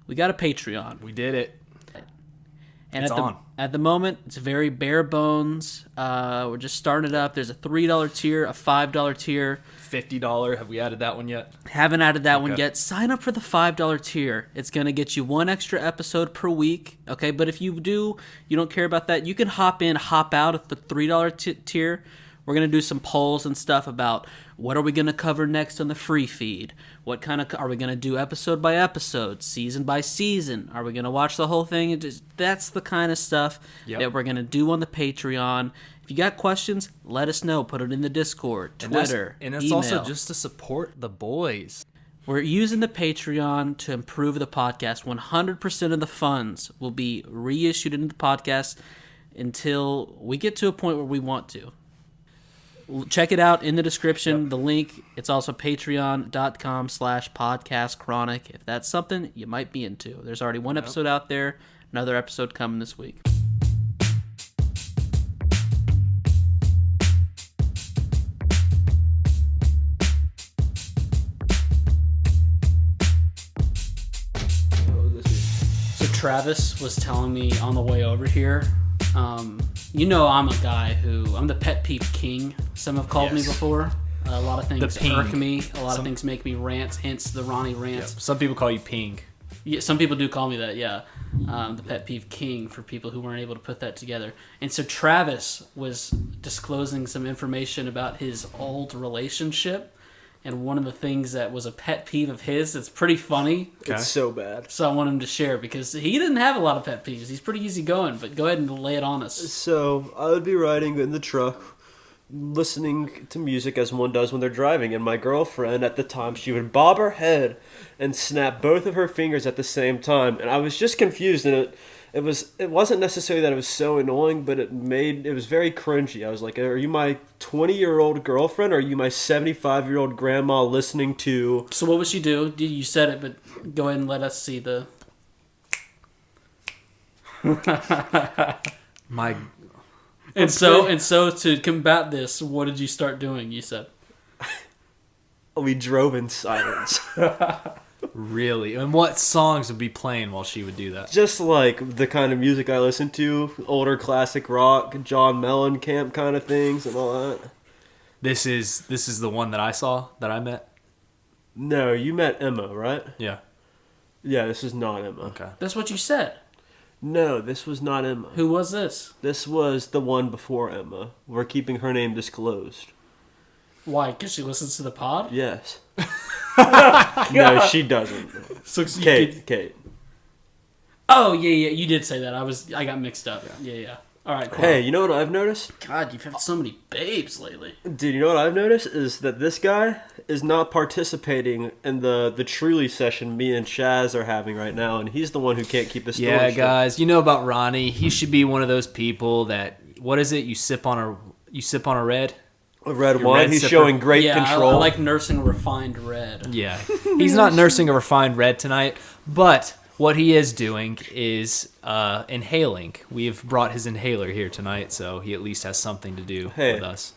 we got a Patreon. We did it. And it's on. At the moment, it's very bare bones. We're just starting it up. There's a $3 tier, a $5 tier. $50. Have we added that one yet? Haven't added that one yet. Sign up for the $5 tier. It's going to get you one extra episode per week. Okay, but if you don't care about that, you can hop in, hop out at the $3 tier. We're going to do some polls and stuff about what are we going to cover next on the free feed? What kind of are we going to do episode by episode, season by season? Are we going to watch the whole thing? That's the kind of stuff that we're going to do on the Patreon. If you got questions, let us know. Put it in the Discord, Twitter, and it's email. also just to support the boys. We're using the Patreon to improve the podcast. 100% of the funds will be reissued into the podcast until we get to a point where we want to. Check it out in the description, the link. It's also patreon.com/podcastchronic. If that's something you might be into. There's already one episode out there, another episode coming this week. So Travis was telling me on the way over here, you know I'm a guy I'm the pet peeve king. Some have called me before. A lot of things irk me. A lot of things make me rant, hence the Ronnie rants. Yep. Some people call you Ping. Yeah, some people do call me that, yeah. The pet peeve king for people who weren't able to put that together. And so Travis was disclosing some information about his old relationship. And one of the things that was a pet peeve of his, it's pretty funny. Okay. It's so bad. So I want him to share because he didn't have a lot of pet peeves. He's pretty easygoing, but go ahead and lay it on us. So I would be riding in the truck, listening to music as one does when they're driving. And my girlfriend at the time, she would bob her head and snap both of her fingers at the same time. And I was just confused, and it wasn't necessarily that it was so annoying, but it was very cringy. I was like, are you my 20-year-old girlfriend, or are you my 75-year-old grandma listening to... So what would she do? You said it, but go ahead and let us see the... My... And so to combat this, what did you start doing, you said? We drove in silence. Really? And what songs would be playing while she would do that? Just like the kind of music I listen to, older classic rock, John Mellencamp kind of things and all that. This is the one that I met? No, you met Emma, right? Yeah. Yeah, this is not Emma. Okay. That's what you said. No, this was not Emma. Who was this? This was the one before Emma. We're keeping her name disclosed. Why? Because she listens to the pod? Yes. No, she doesn't. So Kate. Oh, yeah, you did say that. I got mixed up. Yeah. All right, cool. Hey, you know what I've noticed? God, you've had so many babes lately. Dude, you know what I've noticed is that this guy is not participating in the Truly session me and Chaz are having right now, and he's the one who can't keep his story Yeah, straight. guys, you know about Ronnie. He should be one of those people that, what is it? You sip on a red? A red wine, he's showing great control. I like nursing a refined red. Yeah. He's not nursing a refined red tonight, but what he is doing is inhaling. We've brought his inhaler here tonight, so he at least has something to do with us.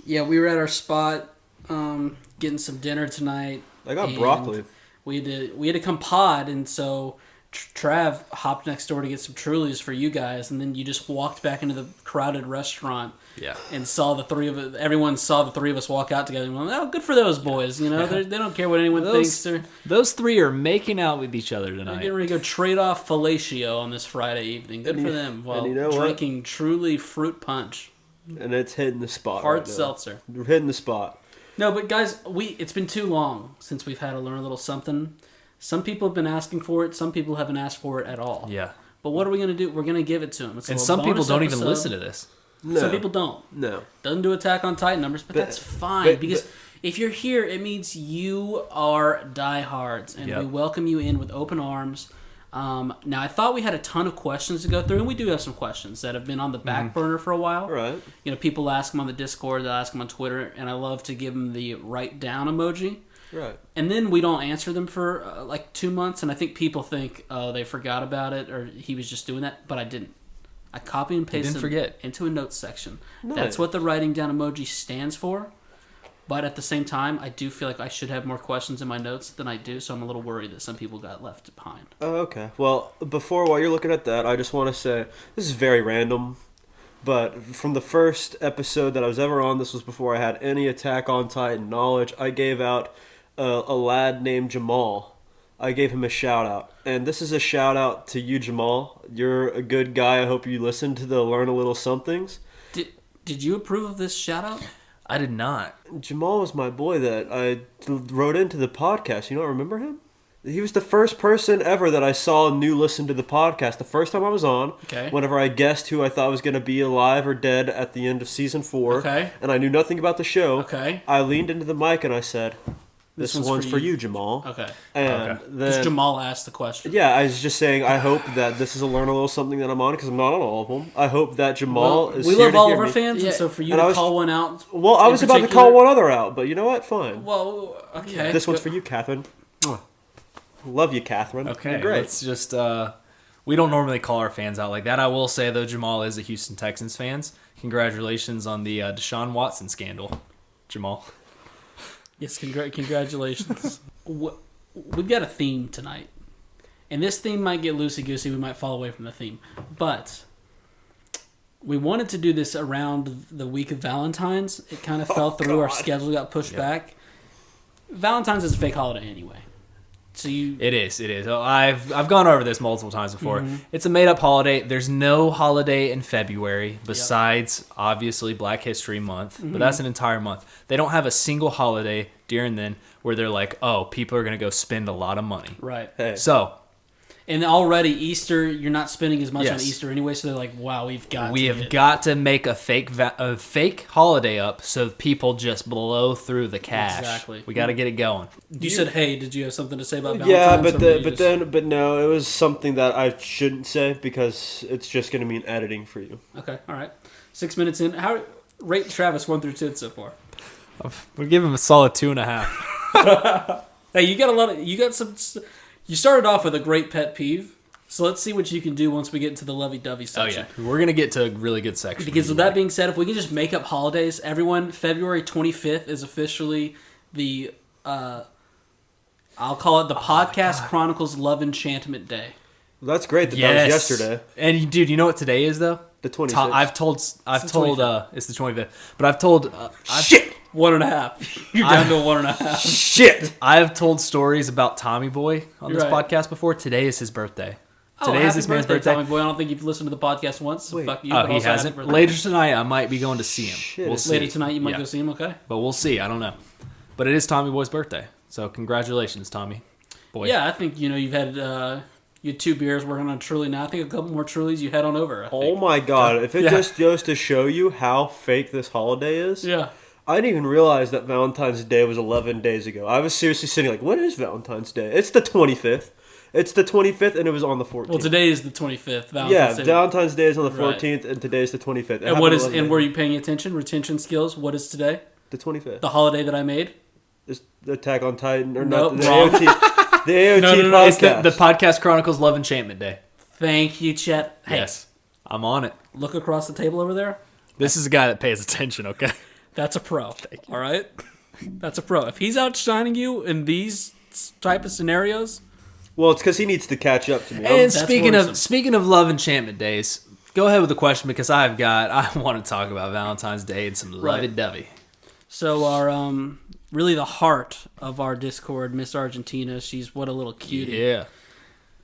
Yeah, we were at our spot getting some dinner tonight. I got broccoli. We had to come pod, and so Trav hopped next door to get some Trulies for you guys, and then you just walked back into the crowded restaurant. Yeah, and saw the three of us. Everyone saw the three of us walk out together. And went, oh, good for those boys. You know, they don't care what anyone thinks. Those three are making out with each other tonight. They're getting ready to go trade off fellatio on this Friday evening. Good for them. While drinking Truly fruit punch. And it's hitting the spot. Hard seltzer. We're hitting the spot. No, but guys, it's been too long since we've had to learn a little something. Some people have been asking for it. Some people haven't asked for it at all. Yeah. But what are we going to do? We're going to give it to them. And some people don't even listen to this. No. Some people don't. No. Doesn't do Attack on Titan numbers, but that's fine. Because if you're here, it means you are diehards. And we welcome you in with open arms. Now, I thought we had a ton of questions to go through. And we do have some questions that have been on the back burner for a while. Right. You know, people ask them on the Discord. They'll ask them on Twitter. And I love to give them the write down emoji. Right. And then we don't answer them for like 2 months. And I think people think, oh, they forgot about it. Or he was just doing that. But I didn't. I copy and paste them into a notes section. Nice. That's what the writing down emoji stands for. But at the same time, I do feel like I should have more questions in my notes than I do, so I'm a little worried that some people got left behind. Oh, okay. Well, while you're looking at that, I just want to say this is very random, but from the first episode that I was ever on, this was before I had any Attack on Titan knowledge, I gave out a lad named Jamal. I gave him a shout out. And this is a shout out to you, Jamal. You're a good guy. I hope you listened to the Learn a Little Somethings. Did you approve of this shout out? I did not. Jamal was my boy that I wrote into the podcast. You don't remember him? He was the first person ever that I saw new listen to the podcast. The first time I was on, okay. Whenever I guessed who I thought was going to be alive or dead at the end of season 4, okay. And I knew nothing about the show, okay. I leaned into the mic and I said, This one's for you, Jamal. Okay. And because Jamal asked the question. Yeah, I was just saying, I hope that this is a Learn a Little Something that I'm on, because I'm not on all of them. I hope that Jamal is we here love to all hear of our me. fans, and so for you to call one out. Well, I was about to call one other out, but you know what? Fine. Well, okay. This one's for you, Catherine. Love you, Catherine. Okay, you're great. Let's just, we don't normally call our fans out like that. I will say, though, Jamal is a Houston Texans fans. Congratulations on the Deshaun Watson scandal, Jamal. Yes, congratulations. We've got a theme tonight. And this theme might get loosey-goosey. We might fall away from the theme. But we wanted to do this around the week of Valentine's. It kind of fell through. Our schedule got pushed back. Valentine's is a fake holiday anyway. So It is. I've gone over this multiple times before. Mm-hmm. It's a made-up holiday. There's no holiday in February besides, obviously, Black History Month. Mm-hmm. But that's an entire month. They don't have a single holiday during then where they're like, oh, people are going to go spend a lot of money. Right. Hey. So... And already Easter, you're not spending as much on Easter anyway, so they're like, wow, we have got to make a fake holiday up so people just blow through the cash. Exactly. We got to get it going. You said, hey, did you have something to say about Valentine's? Yeah, but no, it was something that I shouldn't say because it's just going to mean editing for you. Okay, all right. 6 minutes in. Rate Travis 1 through 10 so far. We'll give him a solid 2.5. Hey, you started off with a great pet peeve, so let's see what you can do once we get into the lovey-dovey section. Oh, yeah. We're going to get to a really good section. Because with that being said, if we can just make up holidays, everyone, February 25th is officially the, I'll call it the Podcast Chronicles Love Enchantment Day. Well, that's great that was yesterday. And, dude, you know what today is, though? The 25th. I've told, it's the 25th, but I've told, shit! 1.5. You're down to a 1.5. Shit! I've told stories about Tommy Boy on this podcast before. Today is his birthday. Today is this man's birthday. Tommy Boy. I don't think you've listened to the podcast once. So fuck you. Oh, he hasn't. Later tonight, I might be going to see him. Shit. We'll see. Later tonight, you might go see him. Okay. But we'll see. I don't know. But it is Tommy Boy's birthday, so congratulations, Tommy Boy. Yeah, I think you've had. You had 2 beers working on Truly now. I think a couple more Trulies you head on over. Oh my god. If it just goes to show you how fake this holiday is. Yeah. I didn't even realize that Valentine's Day was 11 days ago. I was seriously sitting like, what is Valentine's Day? It's the 25th. It's the 25th and it was on the 14th. Well, today is the 25th. Valentine's Day. Valentine's Day is on the 14th and today is the 25th. And were you paying attention? Retention skills. What is today? The 25th. The holiday that I made? It's the Attack on Titan or nope, not the AOT. The AOT podcast. It's the Podcast Chronicles Love Enchantment Day. Thank you, Chet. Hey, yes, I'm on it. Look across the table over there. This is a guy that pays attention, okay? That's a pro. All right? That's a pro. If he's outshining you in these type of scenarios... Well, it's because he needs to catch up to me. And speaking of Love Enchantment Days, go ahead with the question because I want to talk about Valentine's Day and some lovey-dovey. So our... really the heart of our Discord, Miss Argentina. She's what a little cutie. Yeah.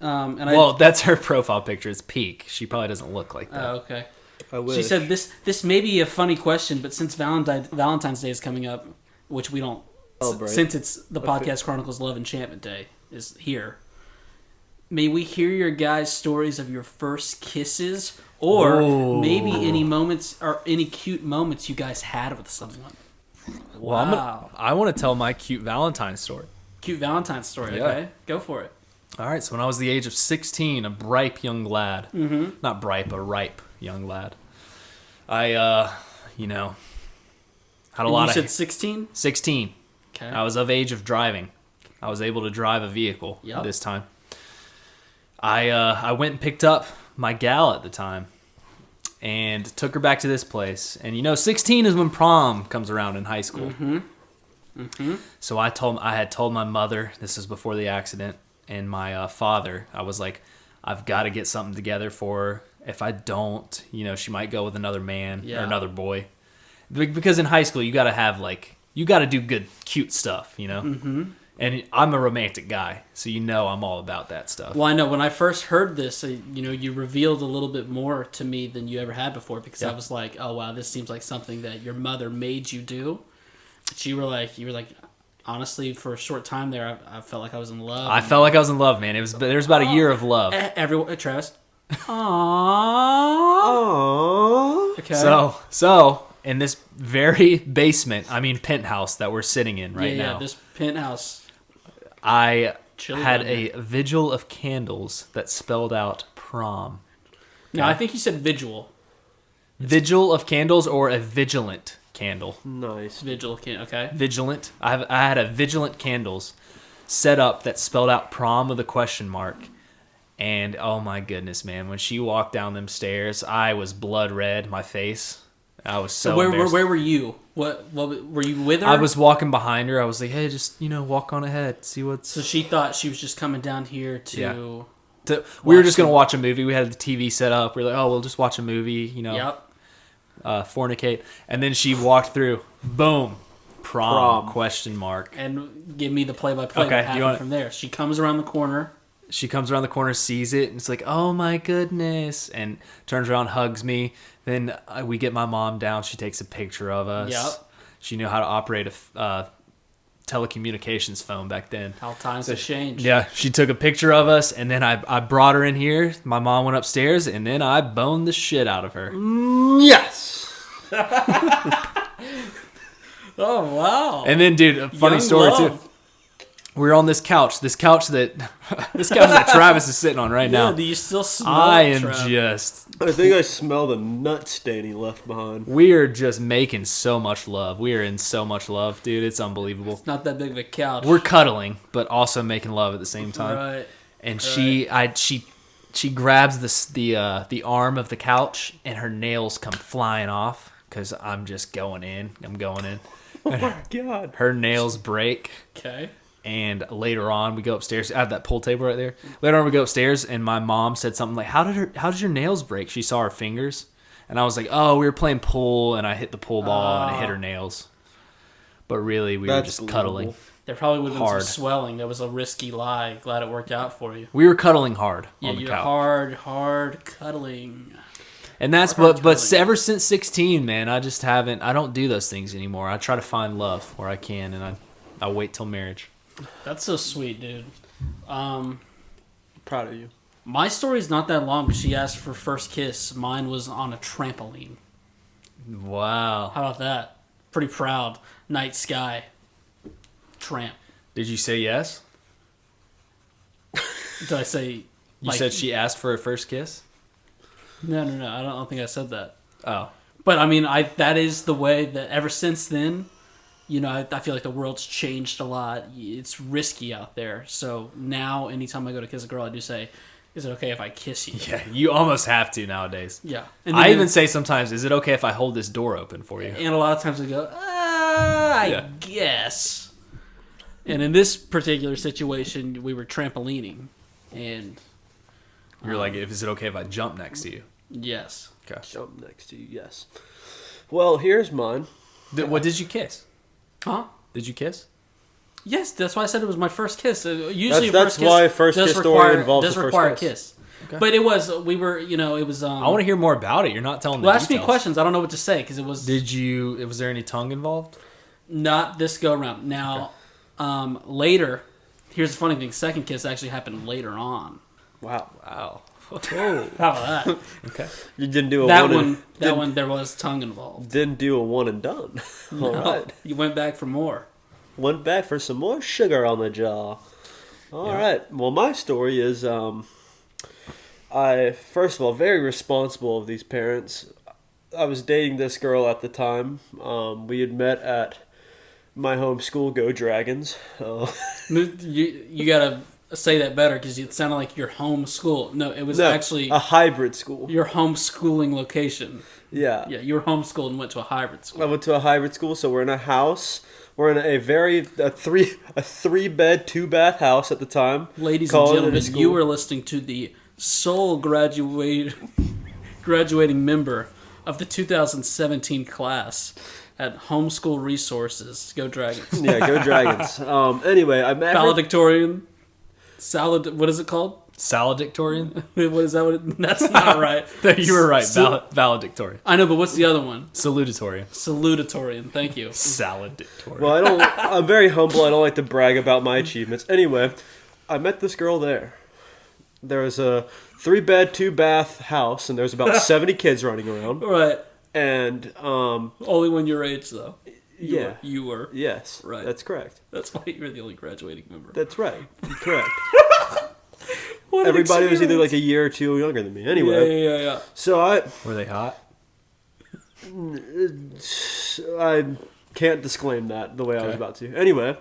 That's her profile picture. It's peak. She probably doesn't look like that. Oh, okay. I wish. She said this may be a funny question, but since Valentine's Day is coming up, which we don't, since it's the Podcast Chronicles Love Enchantment Day is here, may we hear your guys' stories of your first kisses, or maybe any moments or any cute moments you guys had with someone. Well, I want to tell my cute Valentine's story. Cute Valentine's story, okay? Go for it. All right, so when I was the age of 16, a ripe young lad. Mm-hmm. Not bripe, a ripe young lad. I, had a lot of... You said 16? 16. Okay. I was of age of driving. I was able to drive a vehicle this time. I went and picked up my gal at the time. And took her back to this place. And 16 is when prom comes around in high school. Mm-hmm. Mm-hmm. So I had told my mother, this was before the accident, and my father, I was like, I've got to get something together for her. If I don't, she might go with another man or another boy. Because in high school, you got to do good, cute stuff, Mm-hmm. And I'm a romantic guy, so I'm all about that stuff. Well, I know when I first heard this, you revealed a little bit more to me than you ever had before, because I was like, oh wow, this seems like something that your mother made you do. But you were like, honestly, for a short time there, I felt like I was in love. I felt like I was in love, man. There was about a year of love. Everyone, Travis. Aww. Okay. So in this very penthouse that we're sitting in right now. Yeah, this penthouse. I Chilly had down a there. vigil of candles that spelled out prom. No, I think you said vigil. Vigil of candles or a vigilant candle. Nice. Vigil, okay. Vigilant. I had a vigilant candles set up that spelled out prom with a question mark. And oh my goodness, man, when she walked down them stairs, I was blood red, my face. I was so embarrassed. Where were you? What were you with her? I was walking behind her. I was like, hey, just, walk on ahead. See what's... So she thought she was just coming down here to... Yeah. We were just going to watch a movie. We had the TV set up. We were like, oh, we'll just watch a movie, Yep. Fornicate. And then she walked through. Boom. Prom. Question mark. And give me the play-by-play Okay, what happened from there. She comes around the corner. She comes around the corner, sees it, and it's like, oh my goodness. And turns around, hugs me. Then we get my mom down. She takes a picture of us. Yep. She knew how to operate a telecommunications phone back then. How times have changed. Yeah, she took a picture of us, and then I brought her in here. My mom went upstairs, and then I boned the shit out of her. Yes. Oh, wow. And then, dude, a funny Young story, love. too. We were on this couch that Travis is sitting on right now. Do you still smell I it, am Trav? just... I think I smell the nut stain he left behind. We are just making so much love. We are in so much love, dude. It's unbelievable. It's not that big of a couch. We're cuddling, but also making love at the same time. Right. And she grabs the arm of the couch, and her nails come flying off because I'm just going in. I'm going in. Oh my god. Her nails break. Okay. And later on, we go upstairs. I have that pool table right there. Later on, we go upstairs, and my mom said something like, how did your nails break? She saw her fingers. And I was like, oh, we were playing pool, and I hit the pool ball, and it hit her nails. But really, we were just cuddling. There probably would have been Hard. some swelling. That was a risky lie. Glad it worked out for you. We were cuddling hard Yeah, on the you're couch. hard cuddling. And that's hard but cuddling. ever since 16, man, I don't do those things anymore. I try to find love where I can, and I wait till marriage. That's so sweet, dude. Proud of you. My story's not that long, but she asked for first kiss. Mine was on a trampoline. Wow. How about that? Pretty proud. Night sky. Tramp. Did you say yes? Did I say... You said she asked for a first kiss? No. I don't think I said that. Oh. But, I mean, that is the way that ever since then... I feel like the world's changed a lot. It's risky out there. So now, anytime I go to kiss a girl, I do say, is it okay if I kiss you? Yeah, you almost have to nowadays. Yeah. I even say sometimes, is it okay if I hold this door open for you? And a lot of times I go, I guess. And in this particular situation, we were trampolining. And... You're like, is it okay if I jump next to you? Yes. Okay. Jump next to you, yes. Well, here's mine. What did you kiss? Huh? Did you kiss? Yes, that's why I said it was my first kiss. Usually, That's why a first kiss story involves a first kiss. Okay. But it was, it was... I want to hear more about it. You're not telling me. Well, ask me questions. I don't know what to say, because it was... Was there any tongue involved? Not this go around. Now, later, here's the funny thing. Second kiss actually happened later on. Wow. Wow. How about that? Okay. You didn't do a That one. one, there was tongue involved. Didn't do a one and done. All right. You went back for more. Went back for some more sugar on the jaw. All right. Well, my story is, I first of all very responsible of these parents. I was dating this girl at the time. We had met at my home school, Go Dragons. You gotta say that better, because it sounded like your home school. No, it was actually a hybrid school. your homeschooling location. Yeah. Yeah, you were homeschooled and went to a hybrid I school. went to a hybrid school, so we're in a house We're in a three bed, 2-bath house at the time. Ladies and Calling it a gentlemen, school. you are listening to the sole graduating member of the 2017 class at Homeschool Resources. Go Dragons. Yeah, go Dragons. Anyway, I met her. Valedictorian. What is it called? Saladictorian? What is that? That's not right. You were right. Valedictorian. I know, but what's the other one? Salutatorian. Salutatorian. Thank you. Saladictorian. Well, I'm very humble. I don't like to brag about my achievements. Anyway, I met this girl there. There was a 3-bed, 2-bath house, and there was about 70 kids running around. Right. And only when your age, though. You were. Yes. Right. That's correct. That's why you're the only graduating member. That's right. Correct. What an Everybody was either experience. like a year or two younger than me. Anyway. Yeah. So Were they hot? I can't disclaim that the way I was about to. Anyway,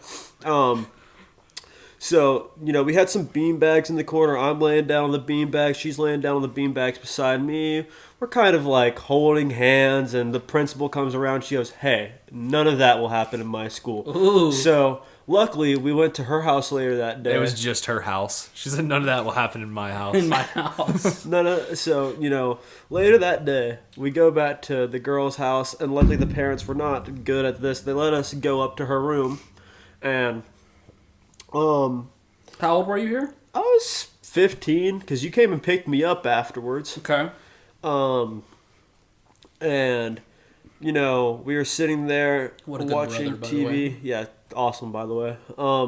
so, we had some beanbags in the corner. I'm laying down on the beanbags. She's laying down on the beanbags beside me. We're kind of like holding hands, and the principal comes around. She goes, "Hey, none of that will happen in my school." Ooh. So, luckily, we went to her house later that day. It was just her house. She said none of that will happen in my house. In my house. So, later that day, we go back to the girl's house, and luckily the parents were not good at this. They let us go up to her room, and, How old were you here? I was 15, because you came and picked me up afterwards. Okay. And, we were sitting there What a good watching brother, by the way. TV. Yeah, awesome, by the way.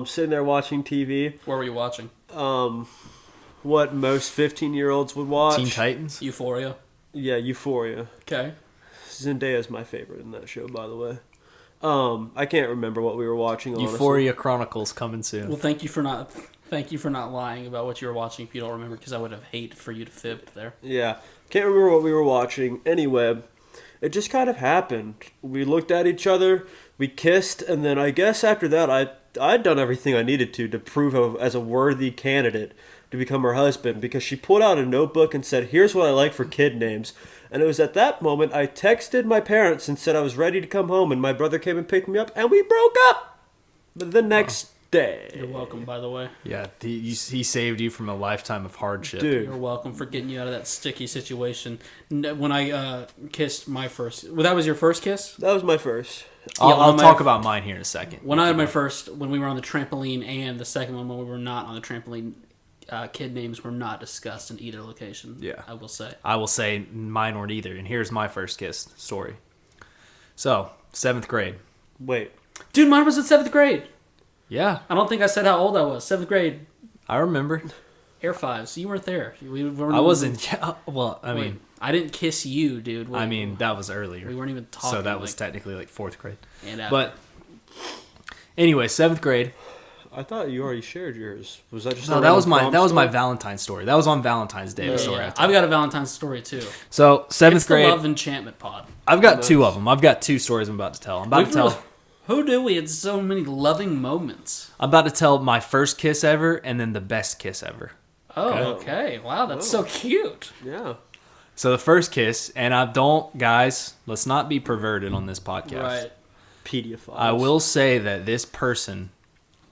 Sitting there watching TV. Where were you watching? What most 15-year-olds would watch. Teen Titans? Euphoria. Yeah, Euphoria. Okay. Zendaya's my favorite in that show, by the way. I can't remember what we were watching. Honestly. Euphoria Chronicles coming soon. Well, thank you for not lying about what you were watching if you don't remember, because I would have hated for you to fib there. Yeah, can't remember what we were watching. Anyway, it just kind of happened. We looked at each other, we kissed, and then I guess after that, I'd done everything I needed to prove as a worthy candidate to become her husband, because she pulled out a notebook and said, "Here's what I like for kid names." And it was at that moment I texted my parents and said I was ready to come home, and my brother came and picked me up, and we broke up the next day. You're welcome, by the way. Yeah, he saved you from a lifetime of hardship. Dude. You're welcome for getting you out of that sticky situation. When I kissed my first... Well, that was your first kiss? That was my first. I'll talk about mine here in a second. When I had my first... When we were on the trampoline, and the second one when we were not on the trampoline... kid names were not discussed in either location. Yeah. I will say. I will say mine weren't either. And here's my first kiss story. So, 7th grade. Wait. Dude, mine was in 7th grade. Yeah, I don't think I said how old I was. 7th grade. I remember. Air 5s. You weren't there. I wasn't. Yeah, well, I mean, I didn't kiss you, dude. that was earlier. We weren't even talking. So that was technically like 4th grade. And after. But anyway, 7th grade. I thought you already shared yours. Was that just No, a that was random my story? Valentine's story. That was on Valentine's Day. The story. yeah. I've got a Valentine's story too. So 7th It's grade. the Love Enchantment pod. I've got 2 of them. I've got 2 stories I'm about to tell. I'm about Who knew we had so many loving moments? to tell my first kiss ever and then the best kiss ever. Oh, okay. Wow, that's so cute. Yeah. So the first kiss, and guys, let's not be perverted on this podcast. Right. Pedophiles. I will say that this person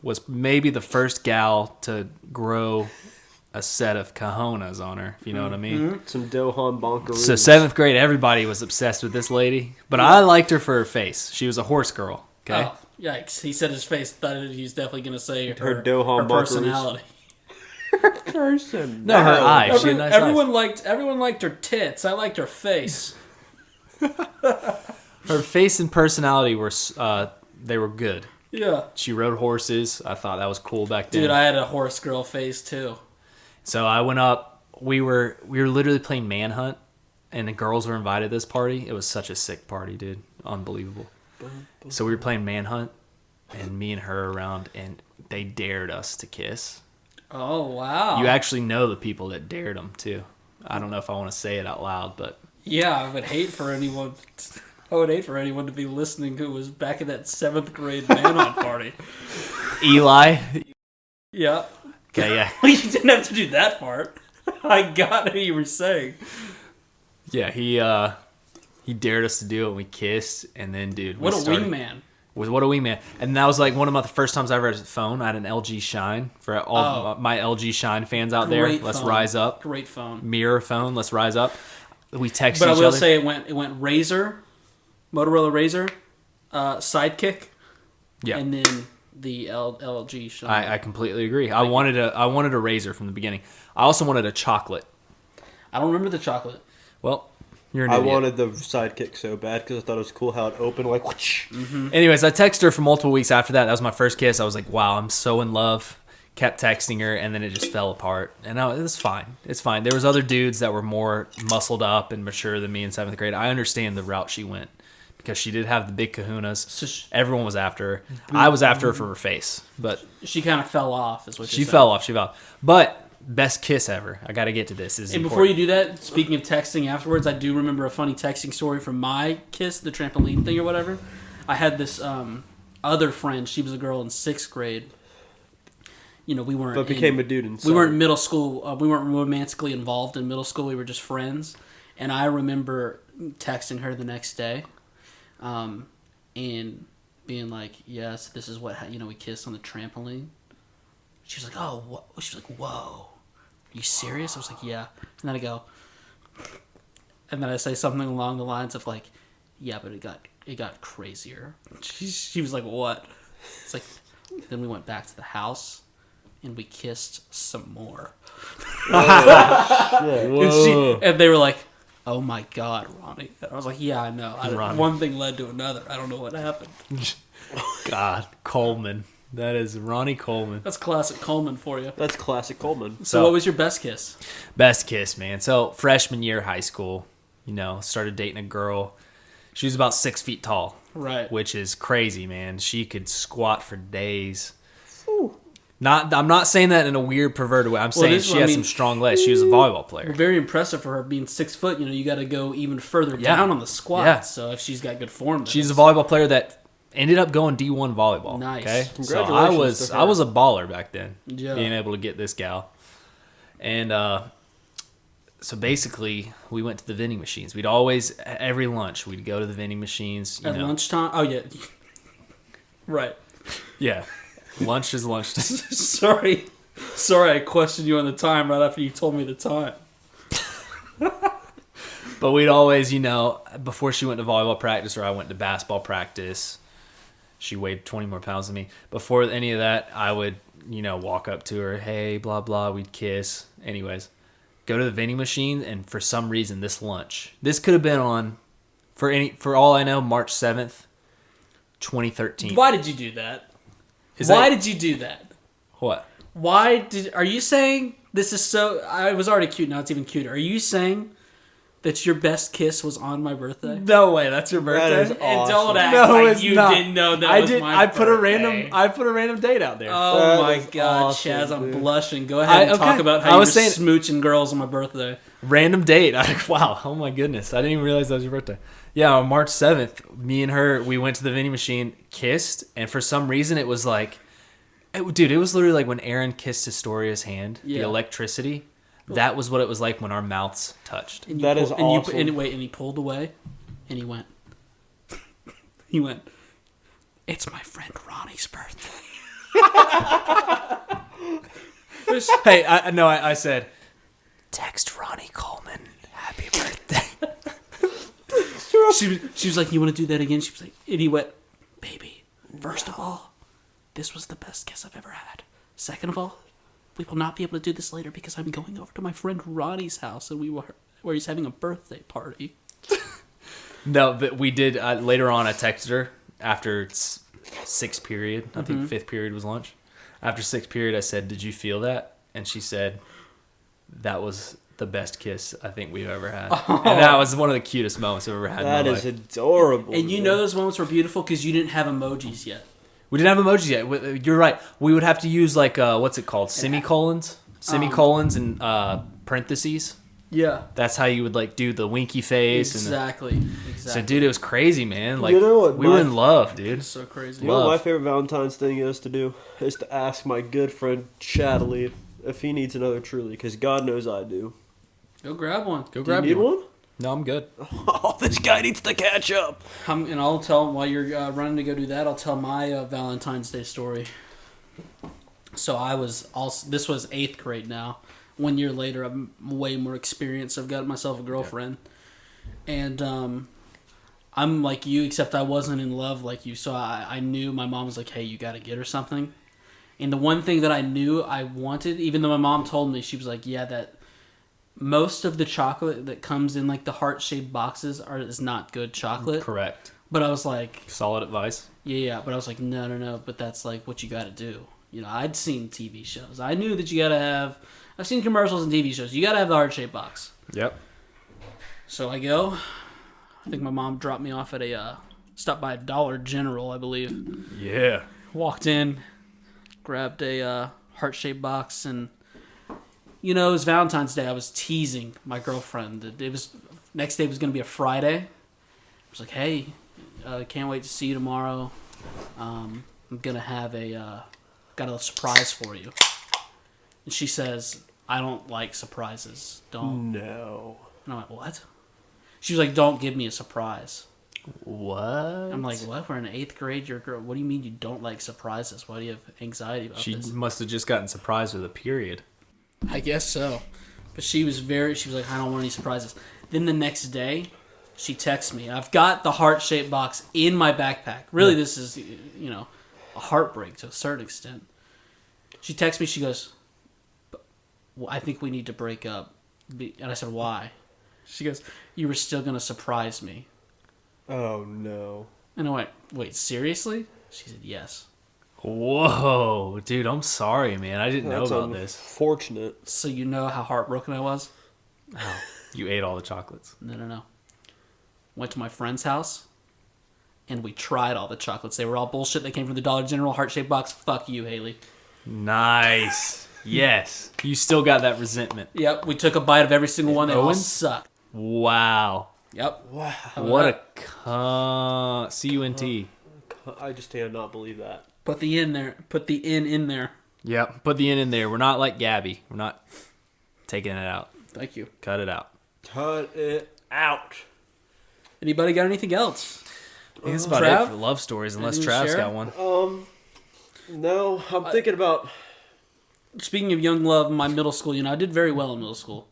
was maybe the first gal to grow a set of cojones on her, if you know what I mean. Some Dohan bonkeroos. So 7th grade, everybody was obsessed with this lady, but I liked her for her face. She was a horse girl. Okay. Oh, yikes. He said his face. Thought he was definitely going to say Her Dohan bunkeroos. personality. person. No, her eyes. She had nice Everyone liked her tits. I liked her face. Her face and personality were they were good. Yeah. She rode horses. I thought that was cool back then. Dude, I had a horse girl face too. So I went up. We were literally playing Manhunt, and the girls were invited to this party. It was such a sick party, dude. Unbelievable. So we were playing Manhunt, and me and her around, and they dared us to kiss. Oh, wow. You actually know the people that dared them, too. I don't know if I want to say it out loud, but... Yeah, I would hate for anyone to be listening who was back in that 7th grade Manhunt party. Eli? Yeah. Okay, yeah. Well, you didn't have to do that part. I got who you were saying. Yeah, he dared us to do it, and we kissed, and then, dude... What a wingman. was What a Wingman. And that was like one of the first times I ever had a phone. I had an LG Shine. For all my LG Shine fans out there, let's rise up. Great phone. Mirror phone, let's rise up. We texted each other. But I will other. say it went Razor, Motorola Razor, Sidekick, and then the LG Shine. I completely agree. I wanted a Razor from the beginning. I also wanted a chocolate. I don't remember the chocolate. Well, you're an I idiot. wanted the Sidekick so bad because I thought it was cool how it opened like whoosh. Mm-hmm. Anyways, I texted her for multiple weeks after that. That was my first kiss. I was like, wow, I'm so in love. Kept texting her, and then it just fell apart. And it was fine. It's fine. There was other dudes that were more muscled up and mature than me in 7th grade. I understand the route she went because she did have the big kahunas. So everyone was after her. I was after her for her face, but she kind of fell off. Is what she fell off. She fell off. But best kiss ever. I got to get to this. And before you do that, speaking of texting afterwards, I do remember a funny texting story from my kiss, the trampoline thing or whatever. I had this other friend. She was a girl in 6th grade. You know, we weren't. But became a dude in we weren't in middle school. We weren't romantically involved in middle school. We were just friends. And I remember texting her the next day, and being like, "Yes, this is what we kissed on the trampoline." She was like, "Oh, what?" She was like, "Whoa, are you serious?" I was like, "Yeah." And then I go, and then I say something along the lines of like, "Yeah, but it got crazier." She was like, "What?" It's like, then we went back to the house. And we kissed some more. And they were like, "Oh my God, Ronnie." And I was like, "Yeah, I know. One thing led to another. I don't know what happened." God, Coleman. That is Ronnie Coleman. That's classic Coleman for you. That's classic Coleman. So what was your best kiss? Best kiss, man. So freshman year of high school, started dating a girl. She was about 6 feet tall. Right. Which is crazy, man. She could squat for days. Ooh. I'm not saying that in a weird, perverted way. I'm saying she has some strong legs. She was a volleyball player. Very impressive for her being 6 foot. You got to go even further down on the squat. Yeah. So if she's got good form, she's a volleyball player that ended up going D1 volleyball. Nice. Okay, Congratulations. So I was a baller back then. Yeah. Being able to get this gal, and so basically we went to the vending machines. We'd always every lunch we'd go to the vending machines at lunchtime. Oh yeah, right. Yeah. Lunch is lunchtime. Sorry, I questioned you on the time right after you told me the time. But we'd always, before she went to volleyball practice or I went to basketball practice, she weighed 20 more pounds than me. Before any of that, I would, walk up to her, hey, blah, blah, we'd kiss. Anyways, go to the vending machine, and for some reason, this could have been on, for all I know, March 7th, 2013. Why did you do that? Why did you do that? What? Are you saying this is so... I was already cute, now it's even cuter. Are you saying that your best kiss was on my birthday? No way, that's your birthday? That is awesome. And don't act like you didn't know that was my birthday. I put a random date out there. Oh my God, awesome, Chaz, I'm dude. blushing. Go ahead and talk about how you were smooching girls on my birthday. Random date. Wow, oh my goodness. I didn't even realize that was your birthday. Yeah, on March 7th, me and her, we went to the vending machine, kissed, and for some reason it was like, it was literally like when Aaron kissed Historia's hand, the electricity. That was what it was like when our mouths touched. And that is awesome. And he pulled away, and he went, "It's my friend Ronnie's birthday." Hey, I said, text Ronnie Coleman, happy birthday. She was like, "You want to do that again?" She was like, and he went, "Baby, first of all, this was the best kiss I've ever had. Second of all, we will not be able to do this later because I'm going over to my friend Ronnie's house and where he's having a birthday party." No, but we did, later on I texted her after 6th period. I think 5th period was lunch. After 6th period, I said, "Did you feel that?" And she said, "That was the best kiss I think we've ever had." Oh. And that was one of the cutest moments I've ever had in my life. That is adorable. And those moments were beautiful because you didn't have emojis yet. We didn't have emojis yet. You're right. We would have to use what's it called? Semicolons? Semicolons and parentheses. Yeah. That's how you would do the winky face. Exactly. So, dude, it was crazy, man. You know what, we were in love, dude. So crazy. You know what my favorite Valentine's thing is to do? Is to ask my good friend Chadley if he needs another Truly, because God knows I do. Go grab one. Go grab you need one? No, I'm good. Oh, this guy needs to catch up. And I'll tell, while you're running to go do that, I'll tell my Valentine's Day story. So this was 8th grade now. 1 year later, I'm way more experienced. I've got myself a girlfriend. Yeah. And I'm like you, except I wasn't in love like you. So I knew my mom was like, hey, you got to get her something. And the one thing that I knew I wanted, even though my mom told me, she was like, yeah, that most of the chocolate that comes in like the heart-shaped boxes is not good chocolate. Correct. But I was like... Solid advice. Yeah. But I was like, no. But that's like what you got to do. You know, I'd seen TV shows. I knew that you got to have... I've seen commercials and TV shows. You got to have the heart-shaped box. Yep. So I go. I think my mom dropped me off at stopped by a Dollar General, I believe. Yeah. Walked in, grabbed a heart-shaped box, and it was Valentine's Day. I was teasing my girlfriend. Next day was going to be a Friday. I was like, hey, can't wait to see you tomorrow. I'm going to have got a surprise for you. And she says, I don't like surprises. Don't. No. And I went, what? She was like, don't give me a surprise. What? I'm like, what? We're in 8th grade. You're a girl. What do you mean you don't like surprises? Why do you have anxiety about this? She must have just gotten surprised with a period. I guess so. But she was like, I don't want any surprises. Then the next day, she texts me. I've got the heart-shaped box in my backpack. Really, this is, a heartbreak to a certain extent. She texts me. She goes, well, I think we need to break up. And I said, why? She goes, you were still going to surprise me. Oh, no. And I went, wait, seriously? She said, yes. Whoa, dude, I'm sorry, man. I didn't know about this. Fortunate. So you know how heartbroken I was? Oh, you ate all the chocolates. No. Went to my friend's house, and we tried all the chocolates. They were all bullshit. They came from the Dollar General heart-shaped box. Fuck you, Haley. Nice. Yes. You still got that resentment. Yep, we took a bite of every single one. They all Owens? sucked. Wow. Yep. Wow. What a C-U-N-T. I just cannot believe that. Put the in there. Put the in there. Yep. Put the in there. We're not like Gabby. We're not taking it out. Thank you. Cut it out. Cut it out. Anybody got anything else? I think that's about Trav? it for love stories, unless Anything to Trav's share? got one. No, I'm thinking about... Speaking of young love, my middle school, I did very well in middle school.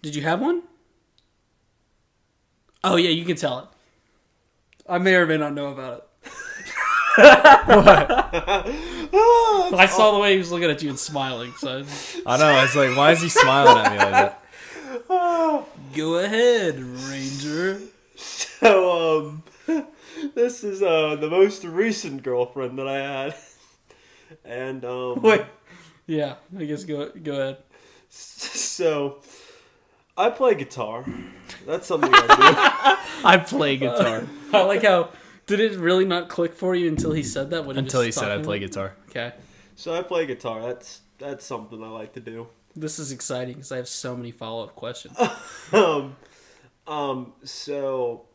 Did you have one? Oh, yeah, you can tell it. I may or may not know about it. I saw the way he was looking at you and smiling. So I know. I was like, why is he smiling at me like that? Go ahead, Ranger. So, this is the most recent girlfriend that I had. And, Wait. Yeah, I guess go ahead. So, I play guitar. That's something I I play guitar. I like how... Did it really not click for you until he said that? Until he said I play guitar. Okay. do. So, I play guitar. That's something I like to do. This is exciting because I have so many follow-up questions. So,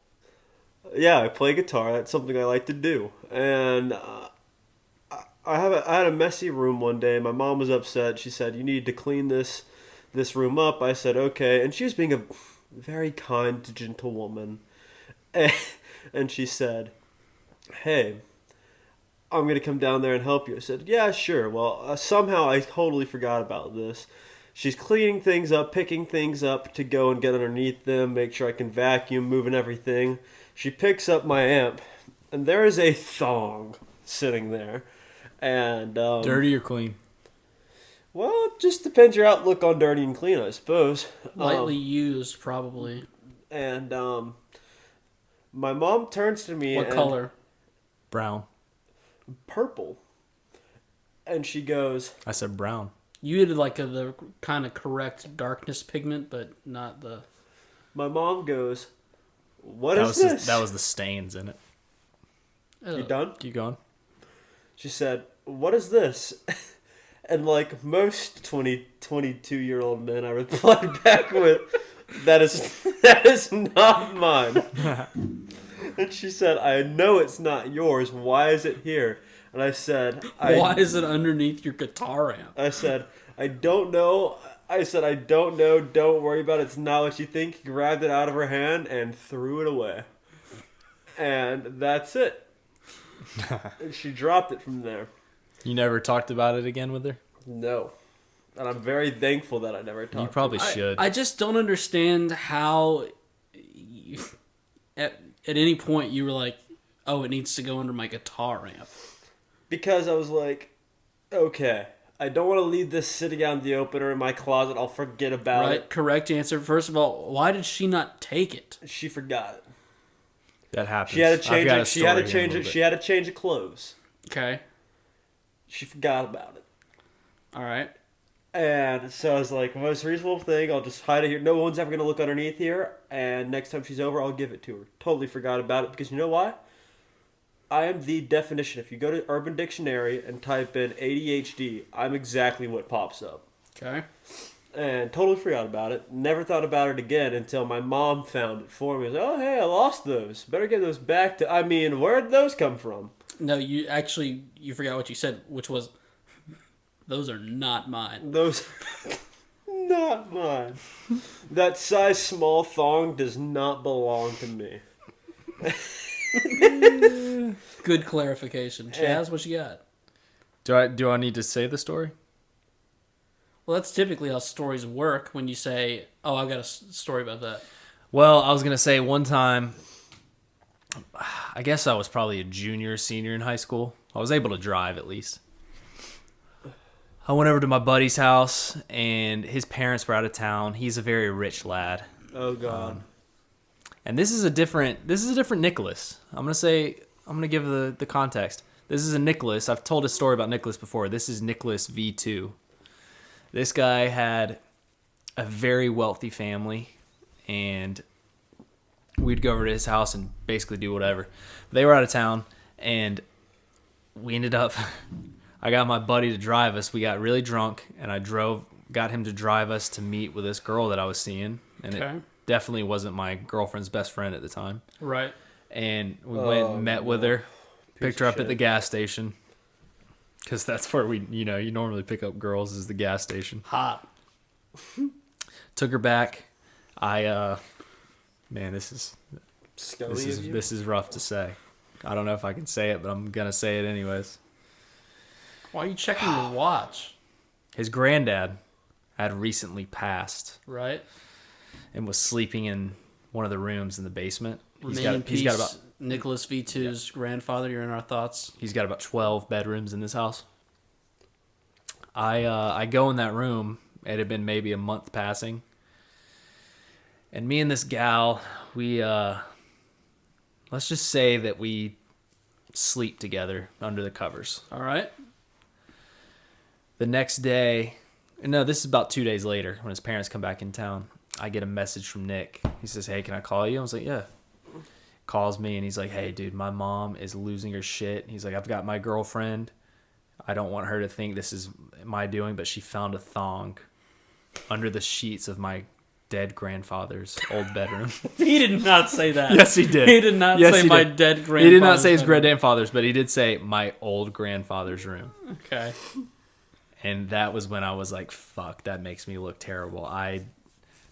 yeah, I play guitar. That's something I like to do. And I had a messy room one day. My mom was upset. She said, you need to clean this room up. I said, okay. And she was being a very kind, gentle woman. And she said, hey, I'm going to come down there and help you. I said, yeah, sure. Well, somehow I totally forgot about this. She's cleaning things up, picking things up to go and get underneath them, make sure I can vacuum, moving everything. She picks up my amp, and there is a thong sitting there. And Dirty or clean? well, it just depends your outlook on dirty and clean, I suppose. Lightly used, probably. And my mom turns to me. What and color? Brown. Purple. And she goes, I said brown. You did like the kind of correct darkness pigment, but not the... my mom goes, what That is was this? that was the stains in it. You done? Keep going. She said, what is this? And like most 22-year-old men, I replied back with, that is not mine. And she said, I know it's not yours. Why is it here? And I said, Why is it underneath your guitar amp? I said, I don't know. I said, I don't know, don't worry about it, it's not what you think. He grabbed it out of her hand and threw it away. And that's it. And she dropped it from there. You never talked about it again with her? No. And I'm very thankful that I never talked You probably to her. should. I just don't understand how at any point you were like, oh, it needs to go under my guitar amp. Because I was like, okay, I don't want to leave this sitting out in the open or in my closet. I'll forget about it. Correct answer. First of all, why did she not take it? She forgot it. That happens. She had to change I've got it. a She had to story change in a it. little She had to change of clothes. Okay. She forgot about it. All right. And so I was like, most reasonable thing, I'll just hide it here. No one's ever going to look underneath here. And next time she's over, I'll give it to her. Totally forgot about it because you know why? I am the definition. If you go to Urban Dictionary and type in ADHD, I'm exactly what pops up. Okay. And totally forgot about it. Never thought about it again until my mom found it for me. I was like, oh, hey, I lost those. Better get those back to... I mean, where'd those come from? No, you forgot what you said, which was, those are not mine. Those... not mine. That size small thong does not belong to me. Good clarification. Chaz, what you got? Do I need to say the story? Well, that's typically how stories work when you say, oh, I've got a story about that. Well, I was going to say one time, I guess I was probably a junior, senior in high school. I was able to drive at least. I went over to my buddy's house, and his parents were out of town. He's a very rich lad. Oh, God. And this is a different Nicholas. I'm gonna give the context. This is a Nicholas. I've told a story about Nicholas before. This is Nicholas V2. This guy had a very wealthy family, and we'd go over to his house and basically do whatever. They were out of town, and we ended up. I got my buddy to drive us. We got really drunk, and I got him to drive us to meet with this girl that I was seeing, and it definitely wasn't my girlfriend's best friend at the time. Right. And we went and met with her, picked her up at the gas station, because that's where you normally pick up girls is the gas station. Hot. Took her back. This is rough to say. I don't know if I can say it, but I'm gonna say it anyways. Why are you checking your watch? His granddad had recently passed. Right. And was sleeping in one of the rooms in the basement. He's got about Nicholas V2's grandfather. You're in our thoughts. He's got about 12 bedrooms in this house. I go in that room. It had been maybe a month passing. And me and this gal, we let's just say that we sleep together under the covers. All right. The next day, no, this is about 2 days later when his parents come back in town. I get a message from Nick. He says, hey, can I call you? I was like, yeah. Calls me and he's like, hey, dude, my mom is losing her shit. He's like, I've got my girlfriend. I don't want her to think this is my doing, but she found a thong under the sheets of my dead grandfather's old bedroom. He did not say that. Yes, he did. He did not say my dead grandfather's. He did not say his grandfather's, but he did say my old grandfather's room. Okay. And that was when I was like, fuck, that makes me look terrible.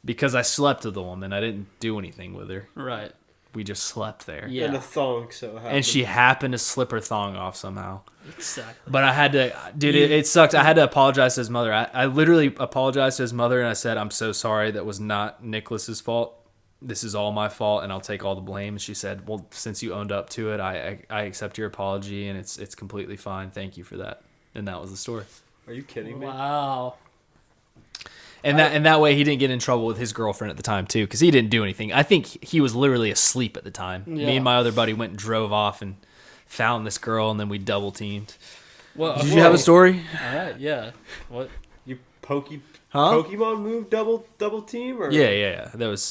Because I slept with the woman. I didn't do anything with her. Right. We just slept there. Yeah. And a thong, so happened. And she happened to slip her thong off somehow. Exactly. But I had to, dude, it sucked. I had to apologize to his mother. I literally apologized to his mother and I said, I'm so sorry. That was not Nicholas's fault. This is all my fault and I'll take all the blame. And she said, well, since you owned up to it, I accept your apology and it's completely fine. Thank you for that. And that was the story. Are you kidding me? Wow. And that way he didn't get in trouble with his girlfriend at the time too, because he didn't do anything. I think he was literally asleep at the time. Yeah. Me and my other buddy went and drove off and found this girl, and then we double teamed. Well, did you have a story? All right, yeah. What? You Pokemon move double team or? Yeah.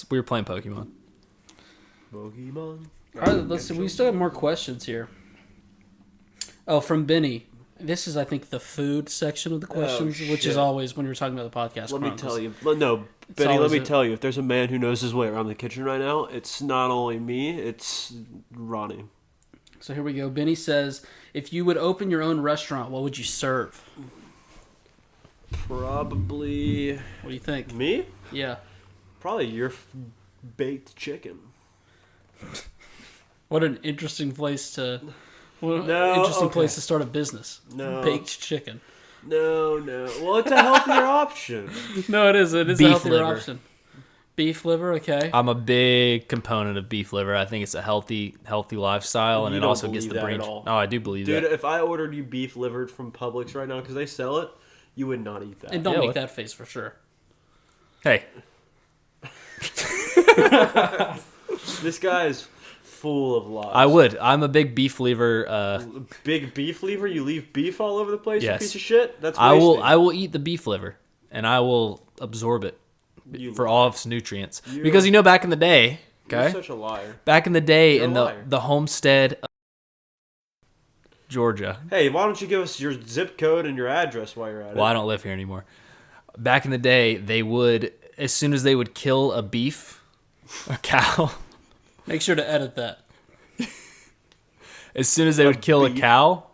We were playing Pokemon. Pokemon. All right, let's see. We still have more questions here. Oh, from Benny. This is, I think, the food section of the questions, which is always when you're talking about the podcast. Let me tell you. No, Benny, let me tell you. If there's a man who knows his way around the kitchen right now, it's not only me, it's Ronnie. So here we go. Benny says, if you would open your own restaurant, what would you serve? Probably What do you think? me. Yeah. Probably your baked chicken. What an interesting place to. What an No, interesting okay. place to start a business. No. Baked chicken. No. Well, it's a healthier option. No, it is. It is Beef a healthier liver. option. Beef liver, okay. I'm a big component of beef liver. I think it's a healthy lifestyle, and You it don't also gets believe the that brain. at all. No, I do believe Dude, that. if I ordered you beef livered from Publix right now because they sell it, you would not eat that. And don't Yeah, make what? that face for sure. Hey, This guy is full of lies. I would. I'm a big beef liver. Big beef liver? You leave beef all over the place, Yes. you piece of shit? That's I wasted. will eat the beef liver, and I will absorb it You for all of its nutrients. You're- Because back in the day, You're okay, such a liar. back in the day You're a in liar. the homestead of Georgia. Hey, why don't you give us your zip code and your address while you're at Well, it? I don't live here anymore. Back in the day, they would, as soon as they would kill a cow, Make sure to edit that. as soon as they would kill a beef. cow,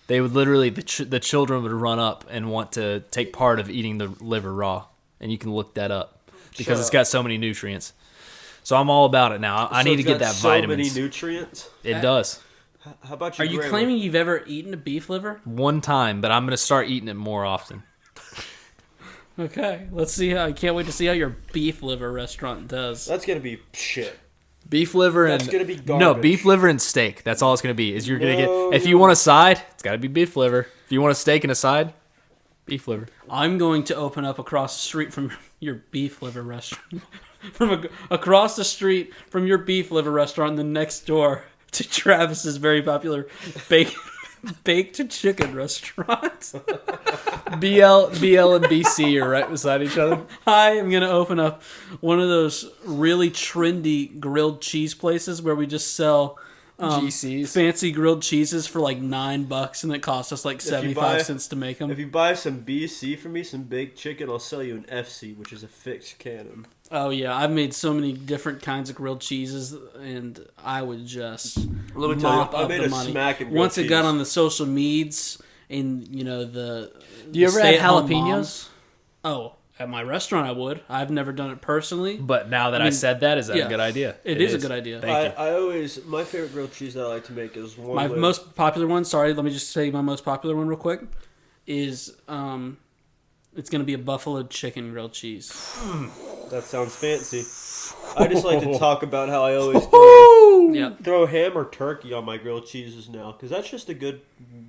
they would literally, the children would run up and want to take part of eating the liver raw. And you can look that up because Shut it's up. got so many nutrients. So I'm all about it now. I So need to it's get got that so vitamins. many nutrients. It does. How about Are your you grandma? claiming you've ever eaten a beef liver? One time, but I'm going to start eating it more often. Okay, let's see how. I can't wait to see how your beef liver restaurant does. That's gonna be shit. Beef liver That's and gonna be no garbage. beef liver and steak. That's all it's gonna be. Is you're gonna No, get if you want a side, it's gotta be beef liver. If you want a steak and a side, beef liver. I'm going to open up across the street from your beef liver restaurant. Across the street from your beef liver restaurant, the next door to Travis's very popular baked chicken restaurant. BL and BC are right beside each other. I am going to open up one of those really trendy grilled cheese places where we just sell GCs. fancy grilled cheeses for like $9, and it costs us like 75 cents to make them. If you buy some BC for me, some baked chicken, I'll sell you an FC, which is a fixed cannon. Oh yeah, I've made so many different kinds of grilled cheeses, and I would just Let me tell mop you, I up made the a money. smack and grilled Once it got cheese. on the social medias, and the Do you ever add jalapenos? Oh, at my restaurant I would. I've never done it personally. But now that I, mean, said that, is that yeah, a good idea? It is a good idea. Thank you. I always, my favorite grilled cheese that I like to make is one My with- most popular one. Sorry, let me just say my most popular one real quick. Is it's gonna be a buffalo chicken grilled cheese. That sounds fancy. I just like to talk about how I always Yeah. throw ham or turkey on my grilled cheeses now, because that's just a good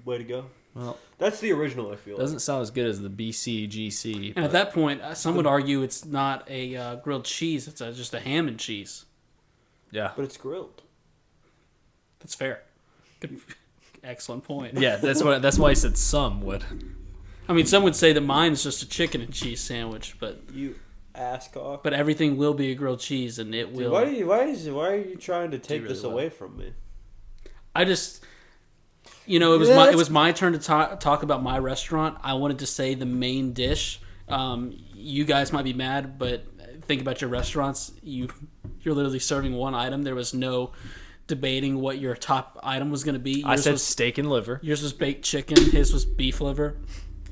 way to go. Well, That's the original, I feel. doesn't sound as good as the BCGC. And at that point, some would argue it's not a grilled cheese; it's just a ham and cheese. Yeah. But it's grilled. That's fair. Good, excellent point. Yeah, that's why I said some would. I mean, some would say that mine's just a chicken and cheese sandwich, but You asscock. everything will be a grilled cheese, and it Dude, will. why are you trying to take really this well. away from me? I just, it was my turn to talk about my restaurant. I wanted to say the main dish. You guys might be mad, but think about your restaurants. You're literally serving one item. There was no debating what your top item was going to be. I said steak and liver. Yours was baked chicken. His was beef liver.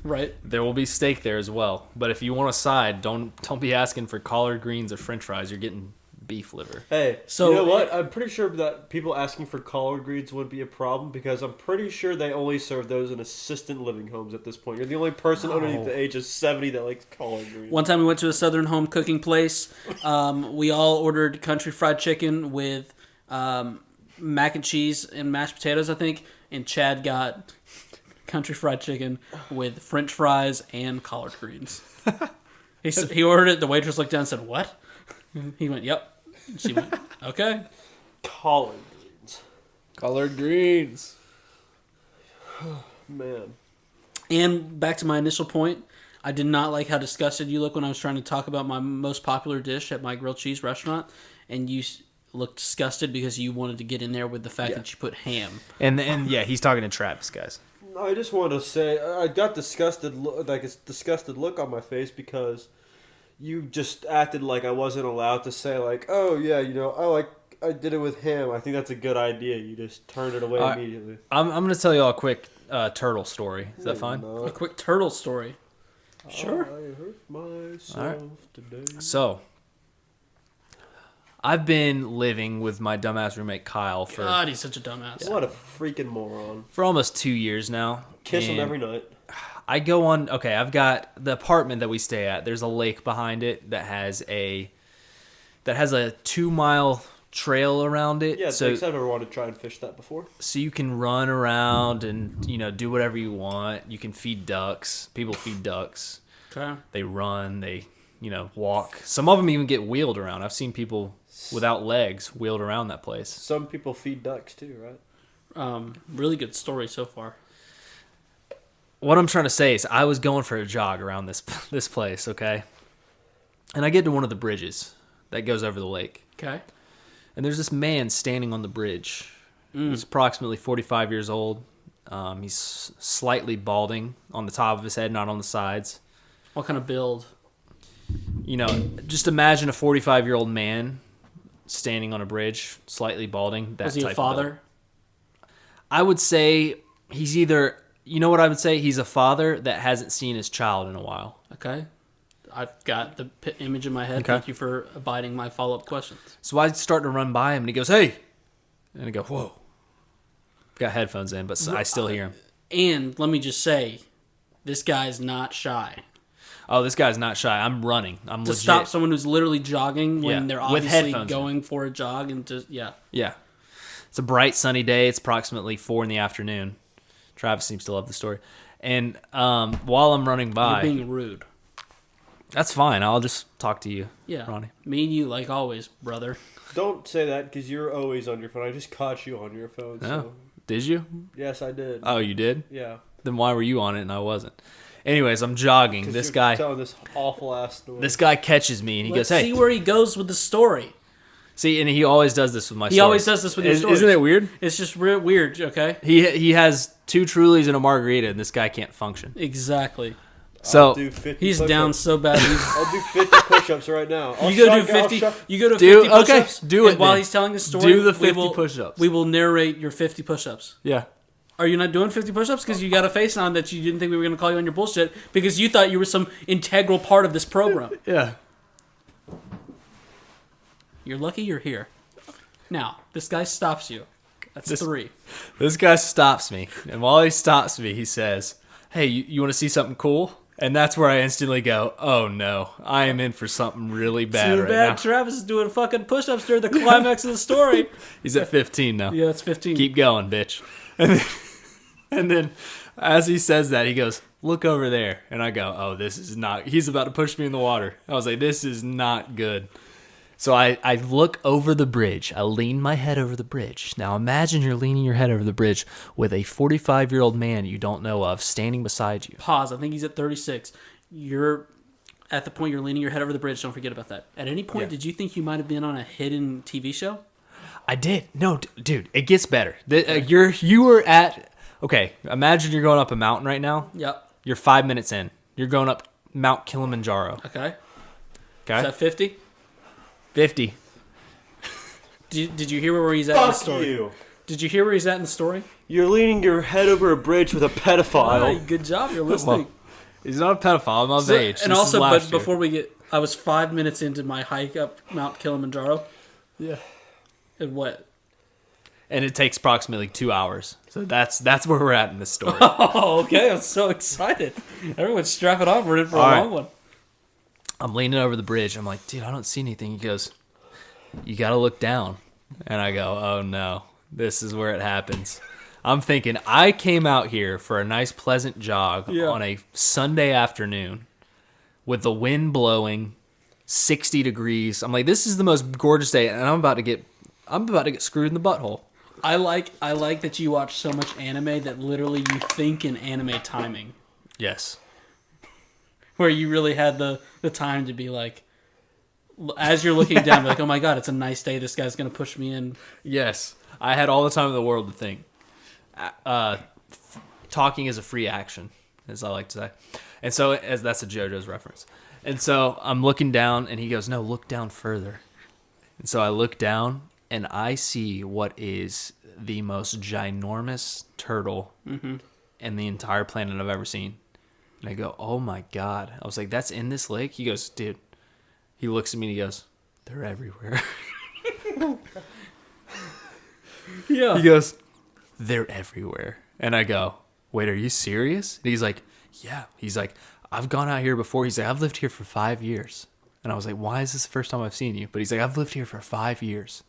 Right. There will be steak there as well. But if you want a side, don't be asking for collard greens or french fries. You're getting beef liver. Hey, So- you know what? I'm pretty sure that people asking for collard greens wouldn't be a problem, because I'm pretty sure they only serve those in assisted living homes at this point. You're the only person underneath the age of 70 that likes collard greens. One time we went to a Southern home cooking place. We all ordered country fried chicken with mac and cheese and mashed potatoes, I think. And Chad got country fried chicken with French fries and collard greens. He ordered it. The waitress looked down and said, "What?" He went, "Yep." She went, "Okay." Collard greens. Collard greens. Man. And back to my initial point, I did not like how disgusted you look when I was trying to talk about my most popular dish at my grilled cheese restaurant, and you looked disgusted because you wanted to get in there with the fact that you put ham. And yeah, he's talking to Travis, guys. I just wanted to say I got disgusted, like a disgusted look on my face, because you just acted like I wasn't allowed to say, like, oh yeah, I did it with ham. I think that's a good idea. You just turned it away immediately. I'm going to tell you all a quick turtle story. Is that fine? No. A quick turtle story. Sure. I hurt myself today. So, I've been living with my dumbass roommate Kyle for God, he's such a dumbass. What a freaking moron. almost 2 years now. Kiss him And every night. I go on. Okay, I've got the apartment that we stay at. There's a lake behind it that has a 2-mile trail around it. Yeah, so thanks. I've never wanted to try and fish that before. so you can run around and do whatever you want. You can feed ducks. People feed ducks. Okay. They run. They walk. Some of them even get wheeled around. I've seen people without legs wheeled around that place. Some people feed ducks too, right? Really good story so far. What I'm trying to say is I was going for a jog around this place, okay? And I get to one of the bridges that goes over the lake. Okay. And there's this man standing on the bridge. He's approximately 45 years old. He's slightly balding on the top of his head, not on the sides. What kind of build? Just imagine a 45-year-old man standing on a bridge, slightly balding. That Was he type a of father? build. I would say he's either... You know what I would say? He's a father that hasn't seen his child in a while. Okay. I've got the image in my head. Okay. Thank you for abiding my follow-up questions. So I start to run by him, and he goes, "Hey!" And I go, "Whoa." Got headphones in, but I still hear him. And let me just say, this guy's not shy. Oh, this guy's not shy. I'm running. I'm To legit. stop someone who's literally jogging when Yeah, they're with obviously headphones going for a jog and just, yeah. Yeah. It's a bright, sunny day. It's approximately 4 in the afternoon. Travis seems to love the story. And while I'm running by... You're being rude. That's fine. I'll just talk to you, Yeah. Ronnie. Me and you, like always, brother. Don't say that because you're always on your phone. I just caught you on your phone. Oh, So. did you? Yes, I did. Oh, you did? Yeah. Then why were you on it and I wasn't? Anyways, I'm jogging. 'Cause This you're guy... telling this awful ass story. This guy catches me and he Let's goes, "Hey." see where he goes with the story. See, and he always does this with my stories. He always does this with your stories. Isn't it weird? It's just weird, okay? He has 2 Trulies and a margarita, and this guy can't function. Exactly. So I'll do 50 He's push-ups. down so bad. I'll do 50 push-ups right now. You go do 50. You go to 50 Do- okay, push-ups. do it and while then. he's telling the story, Do the we 50 will- push-ups. We will narrate your 50 push-ups. Yeah. Are you not doing 50 push-ups? Because you got a face on that you didn't think we were going to call you on your bullshit because you thought you were some integral part of this program. Yeah. You're lucky you're here. Now, this guy stops you. That's 3. This guy stops me, and while he stops me, he says, "Hey, you want to see something cool?" And that's where I instantly go, "Oh no, I am in for something really bad Too right bad now." Travis is doing fucking push-ups during the climax of the story. He's at 15 now. Yeah, it's 15. Keep going, bitch. And then as he says that, he goes, "Look over there." And I go, "Oh, this is not..." He's about to push me in the water. I was like, this is not good. So I look over the bridge. I lean my head over the bridge. Now imagine you're leaning your head over the bridge with a 45-year-old man you don't know of standing beside you. Pause. I think he's at 36. You're at the point you're leaning your head over the bridge. Don't forget about that. At any point, Yeah. did you think you might have been on a hidden TV show? I did. No, dude, it gets better. You were at... Okay, imagine you're going up a mountain right now. Yep. You're 5 minutes in. You're going up Mount Kilimanjaro. Okay. Okay? Is that 50? 50. Did you hear where he's at in the Fuck story? you. Did you hear where he's at in the story? You're leaning your head over a bridge with a pedophile. Hey, good job. You're listening. He's not a pedophile. I'm of So- age. and This is also, last but year. before we get, I was 5 minutes into my hike up Mount Kilimanjaro. Yeah. And what? And it takes approximately 2 hours. So that's where we're at in this story. Oh, okay. I'm so excited. Everyone strap it on. We're in for a All right. long one. I'm leaning over the bridge. I'm like, "Dude, I don't see anything." He goes, "You got to look down." And I go, "Oh no, this is where it happens." I'm thinking, I came out here for a nice pleasant jog on a Sunday afternoon with the wind blowing, 60 degrees. I'm like, this is the most gorgeous day, and I'm about to get screwed in the butthole. I like that you watch so much anime that literally you think in anime timing. Yes. Where you really had the time to be like, as you're looking down, be like, oh my god, it's a nice day. This guy's going to push me in. Yes. I had all the time in the world to think. Talking is a free action, as I like to say. And so, as that's a JoJo's reference. And so I'm looking down, and he goes, "No, look down further." And so I look down, and I see what is the most ginormous turtle in the entire planet I've ever seen. And I go, oh my God. I was like, that's in this lake? He goes, dude. He looks at me and he goes, they're everywhere. Yeah. He goes, they're everywhere. And I go, wait, are you serious? And he's like, yeah. He's like, I've gone out here before. He's like, I've lived here for 5 years. And I was like, why is this the first time I've seen you? But he's like, I've lived here for 5 years.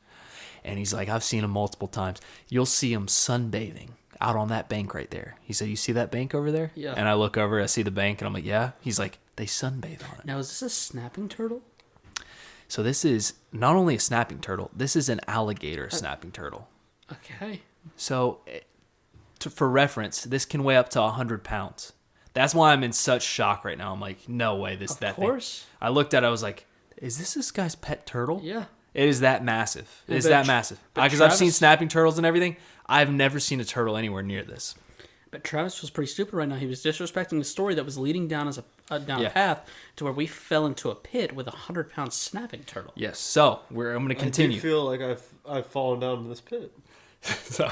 And he's like, I've seen them multiple times. You'll see them sunbathing out on that bank right there. He said, you see that bank over there? Yeah. And I look over, I see the bank, and I'm like, yeah. He's like, they sunbathe on it. Now, is this a snapping turtle? So this is not only a snapping turtle, this is an alligator snapping turtle. Okay. So for reference, this can weigh up to 100 pounds. That's why I'm in such shock right now. I'm like, no way, that thing. Of course. I looked at it, I was like, is this guy's pet turtle? Yeah. It is that massive. It is that massive. Because I've seen snapping turtles and everything. I've never seen a turtle anywhere near this. But Travis was pretty stupid right now. He was disrespecting the story that was leading down a path to where we fell into a pit with a 100-pound snapping turtle. Yes. So I'm going to continue. I do feel like I've fallen down in this pit. So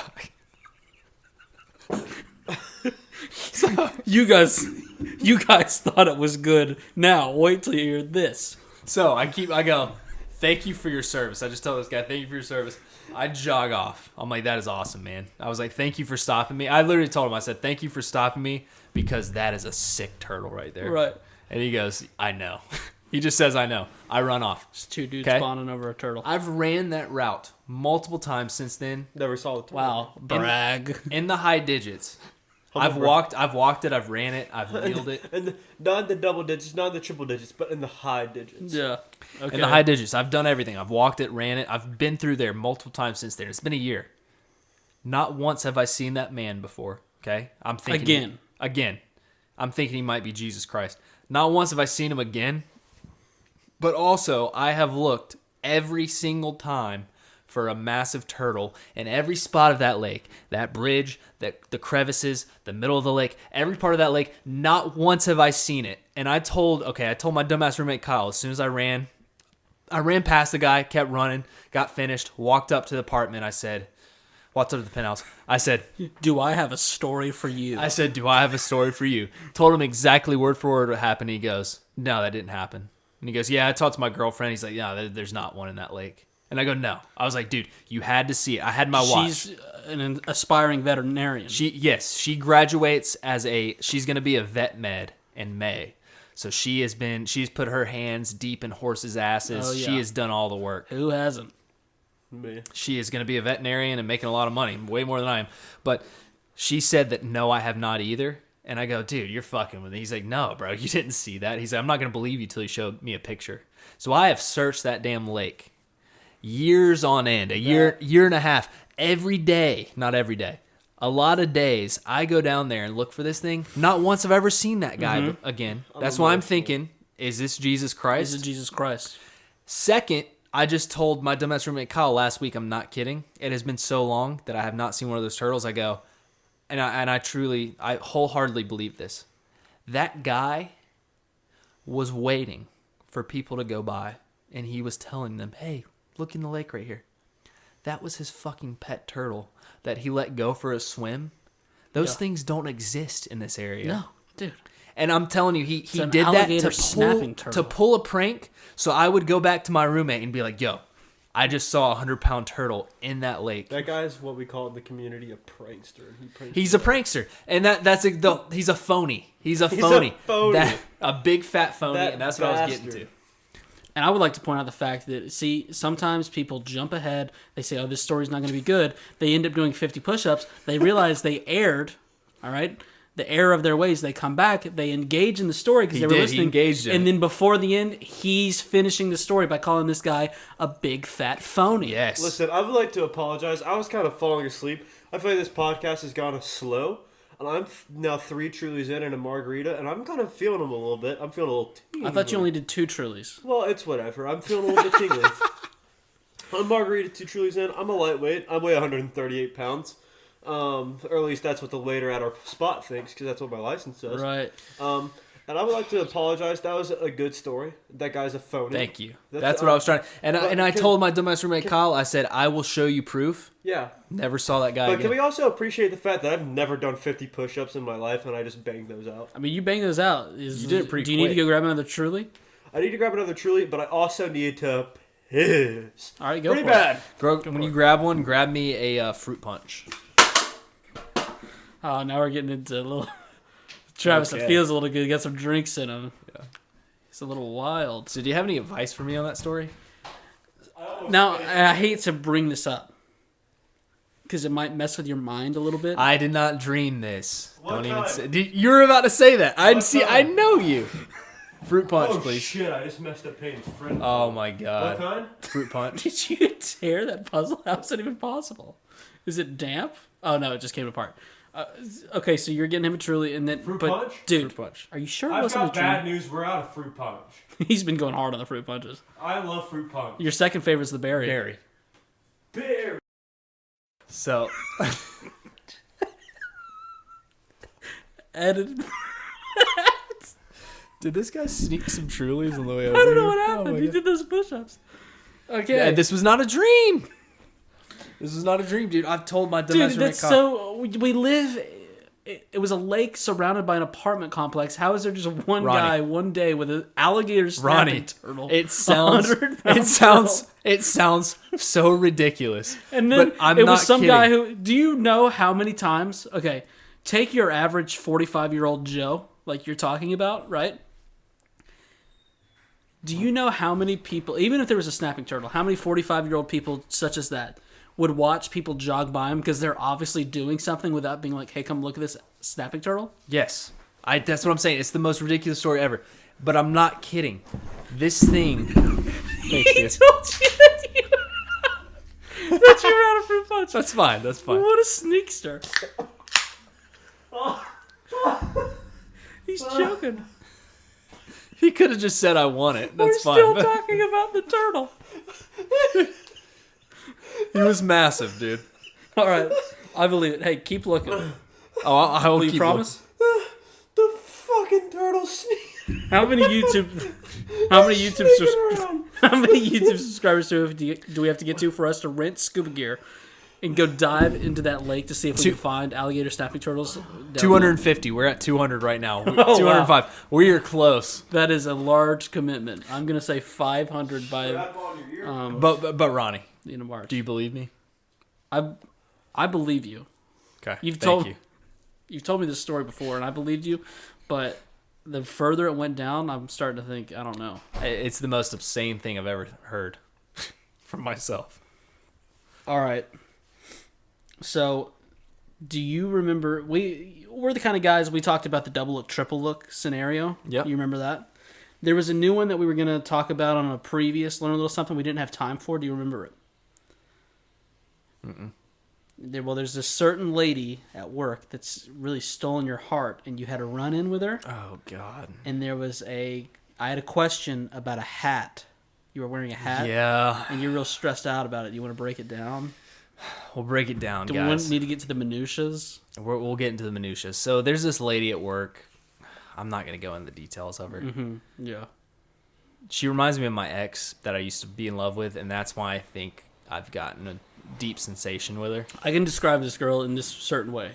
you guys thought it was good. Now wait till you hear this. So I go, thank you for your service. I just tell this guy, thank you for your service. I jog off. I'm like, that is awesome, man. I was like, thank you for stopping me. I literally told him, I said, thank you for stopping me because that is a sick turtle right there. Right. And he goes, I know. He just says, I know. I run off. It's two dudes spawning over a turtle. I've ran that route multiple times since then. Never saw the turtle. Wow. Brag. In the high digits. I've walked it, I've ran it, I've wheeled it. And not in the double digits, not in the triple digits, but in the high digits. Yeah. Okay. In the high digits. I've done everything. I've walked it, ran it. I've been through there multiple times since then. It's been a year. Not once have I seen that man before. Okay? I'm thinking again. I'm thinking he might be Jesus Christ. Not once have I seen him again. But also, I have looked every single time for a massive turtle in every spot of that lake, that bridge, the crevices, the middle of the lake, every part of that lake. Not once have I seen it. And I told my dumbass roommate Kyle, as soon as I ran past the guy, kept running, got finished, walked up to the apartment. I said, walked up to the penthouse. I said, do I have a story for you? I said, do I have a story for you? Told him exactly word for word what happened. He goes, no, that didn't happen. And he goes, yeah, I talked to my girlfriend. He's like, yeah, there's not one in that lake. And I go, no. I was like, dude, you had to see it. I had my watch. She's an aspiring veterinarian. She graduates she's going to be a vet med in May. So she's put her hands deep in horses' asses. Oh, yeah. She has done all the work. Who hasn't? Me. She is going to be a veterinarian and making a lot of money, way more than I am. But she said that, no, I have not either. And I go, dude, you're fucking with me. He's like, no, bro, you didn't see that. He's like, I'm not going to believe you till you showed me a picture. So I have searched that damn lake years on end, a year and a half, every day, not every day, a lot of days. I go down there and look for this thing. Not once have I ever seen that guy again. That's why I'm thinking, is this Jesus Christ? Is it Jesus Christ? Second, I just told my dumbass roommate Kyle last week, I'm not kidding. It has been so long that I have not seen one of those turtles. I go, and I wholeheartedly believe this. That guy was waiting for people to go by, and he was telling them, hey, look in the lake right here. That was his fucking pet turtle that he let go for a swim. Those things don't exist in this area. No, dude. And I'm telling you, he did that to pull a prank. So I would go back to my roommate and be like, yo, I just saw a 100-pound turtle in that lake. That guy's what we call in the community a prankster. He's a prankster. And he's a phony. He's a phony. A big fat phony, and that's what I was getting to. And I would like to point out the fact that, sometimes people jump ahead. They say, oh, this story's not going to be good. They end up doing 50 push-ups. They realize they erred, all right? The error of their ways. They come back. They engage in the story because they were listening. He engaged in it. And then before the end, he's finishing the story by calling this guy a big fat phony. Yes. Listen, I would like to apologize. I was kind of falling asleep. I feel like this podcast has gone slow. And I'm now 3 Trulies in and a margarita, and I'm kind of feeling them a little bit. I'm feeling a little tingly. I thought you only did 2 Trulies. Well, it's whatever. I'm feeling a little bit tingly. On margarita, 2 Trulies in. I'm a lightweight. I weigh 138 pounds. Or at least that's what the waiter at our spot thinks, because that's what my license says. Right. And I would like to apologize. That was a good story. That guy's a phony. Thank you. That's what I was trying. And I told my dumbass roommate Kyle, I said, I will show you proof. Yeah. Never saw that guy But again. can we also appreciate the fact that I've never done 50 push-ups in my life, and I just banged those out? I mean, you bang those out. You did it pretty Do you need to quick. go grab another Truly? I need to grab another Truly, but I also need to piss. All right, go Pretty for bad. it. Bro, when you grab one, grab me a fruit punch. Oh, now we're getting into a little... Travis, Okay. it feels a little good. Got some drinks in him. Yeah. It's a little wild. So do you have any advice for me on that story? Now, I hate to bring this up because it might mess with your mind a little bit. I did not dream this. What Don't even time? say. You're about to say that. I What see. time? I know you. Fruit punch, Oh please. shit! I just messed up Payne's friend. Oh my What god. kind? Fruit punch. Did you tear that puzzle? How is that even possible? Is it damp? Oh no, it just came apart. Okay, so you're getting him a Truly, and then Fruit but punch? dude, Fruit punch. are you sure it I've wasn't got a bad dream? news. We're out of fruit punch. He's been going hard on the fruit punches. I love fruit punch. Your second favorite is the berry. Berry. Beer. So Edited. did this guy sneak some Trulies on the way over? I don't know here? what Oh happened. my He God. did those push-ups. Okay. Yeah, this was not a dream. This was not a dream, dude. I've told my dumbass Dude, roommate that's Kyle. so. We live. It was a lake surrounded by an apartment complex. How is there just one Ronnie. guy one day with an alligator Ronnie, snapping turtle? it sounds 100-pound it sounds so ridiculous. And then but I'm it not was some kidding. guy who. Do you know how many times? Okay, take your average 45-year-old Joe, like you're talking about, right? Do you know how many people, even if there was a snapping turtle, how many 45-year-old people such as that would watch people jog by them because they're obviously doing something without being like, hey, come look at this snapping turtle? Yes, that's what I'm saying. It's the most ridiculous story ever. But I'm not kidding. This thing. Thanks, He dude. told you that you were out of fruit punch. That's fine. That's fine. What a sneakster. He's joking. He could have just said I want it. That's We're fine. still but talking about the turtle. he was massive, dude. All right. I believe it. Hey, keep looking. Oh, I will Will you keep promise? The fucking turtle sneak. How many YouTube subscribers do we have to get to for us to rent scuba gear and go dive into that lake to see if we can find alligator snapping turtles? down 250. We're at 200 right now. wow. 205. We are close. there? That is a large commitment. I'm gonna say 500 by But Ronnie, March. do you believe me? I believe you. Okay. You've Thank you. You've told me this story before, and I believed you, but the further it went down, I'm starting to think I don't know. It's the most obscene thing I've ever heard from myself. All right. So, do you remember we're the kind of guys we talked about the double look, triple look scenario? Yep. You remember that? There was a new one that we were going to talk about on a previous Learn a Little Something we didn't have time for. Do you remember it? Mm-mm. There's this certain lady at work that's really stolen your heart, and you had a run-in with her. Oh God. And I had a question about a hat. You were wearing a hat. Yeah. And you're real stressed out about it. You want to break it down? We'll break it down, Do we guys. need to get to the minutiae? We'll get into the minutia. So there's this lady at work. I'm not going to go into the details of her. Mm-hmm. Yeah. She reminds me of my ex that I used to be in love with, and that's why I think I've gotten a deep sensation with her. I can describe this girl in this certain way.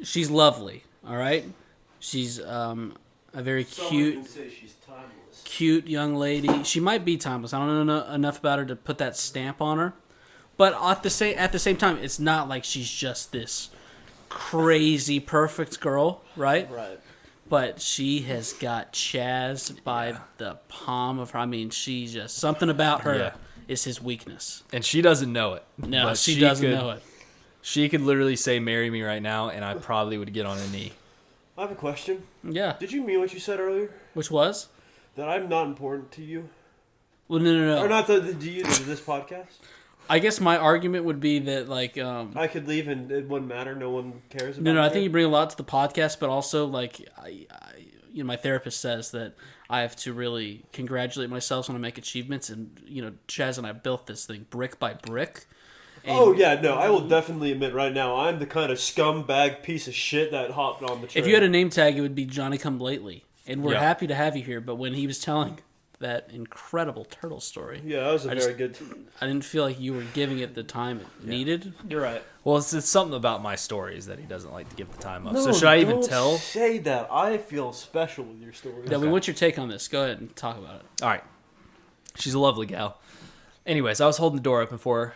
She's lovely, all right? She's a very cute young lady. She might be timeless. I don't know enough about her to put that stamp on her. But at the same time, it's not like she's just this crazy perfect girl, right? Right. But she has got Chaz by the palm of her. I mean, she just something about her is his weakness. And she doesn't know it. No, but she doesn't know it. She could literally say, "Marry me right now," and I probably would get on a knee. I have a question. Yeah. Did you mean what you said earlier? Which was? That I'm not important to you? Well, no. Or not to you, to this podcast? I guess my argument would be that, like... I could leave and it wouldn't matter. No one cares about No, it. I think you bring a lot to the podcast, but also, like, my therapist says that I have to really congratulate myself when I make achievements, and, Chaz and I built this thing brick by brick. Oh, yeah, no, I will definitely admit right now, I'm the kind of scumbag piece of shit that hopped on the train. If you had a name tag, it would be Johnny Come Lately. And we're Yeah. happy to have you here, but when he was telling that incredible turtle story, Yeah, that was a very good... I didn't feel like you were giving it the time it needed. You're right. Well, it's something about my stories that he doesn't like to give the time up. So should I even tell? Don't say that. I feel special with your stories. Yeah, we want your take on this. Go ahead and talk about it. All right. She's a lovely gal. Anyways, I was holding the door open for her,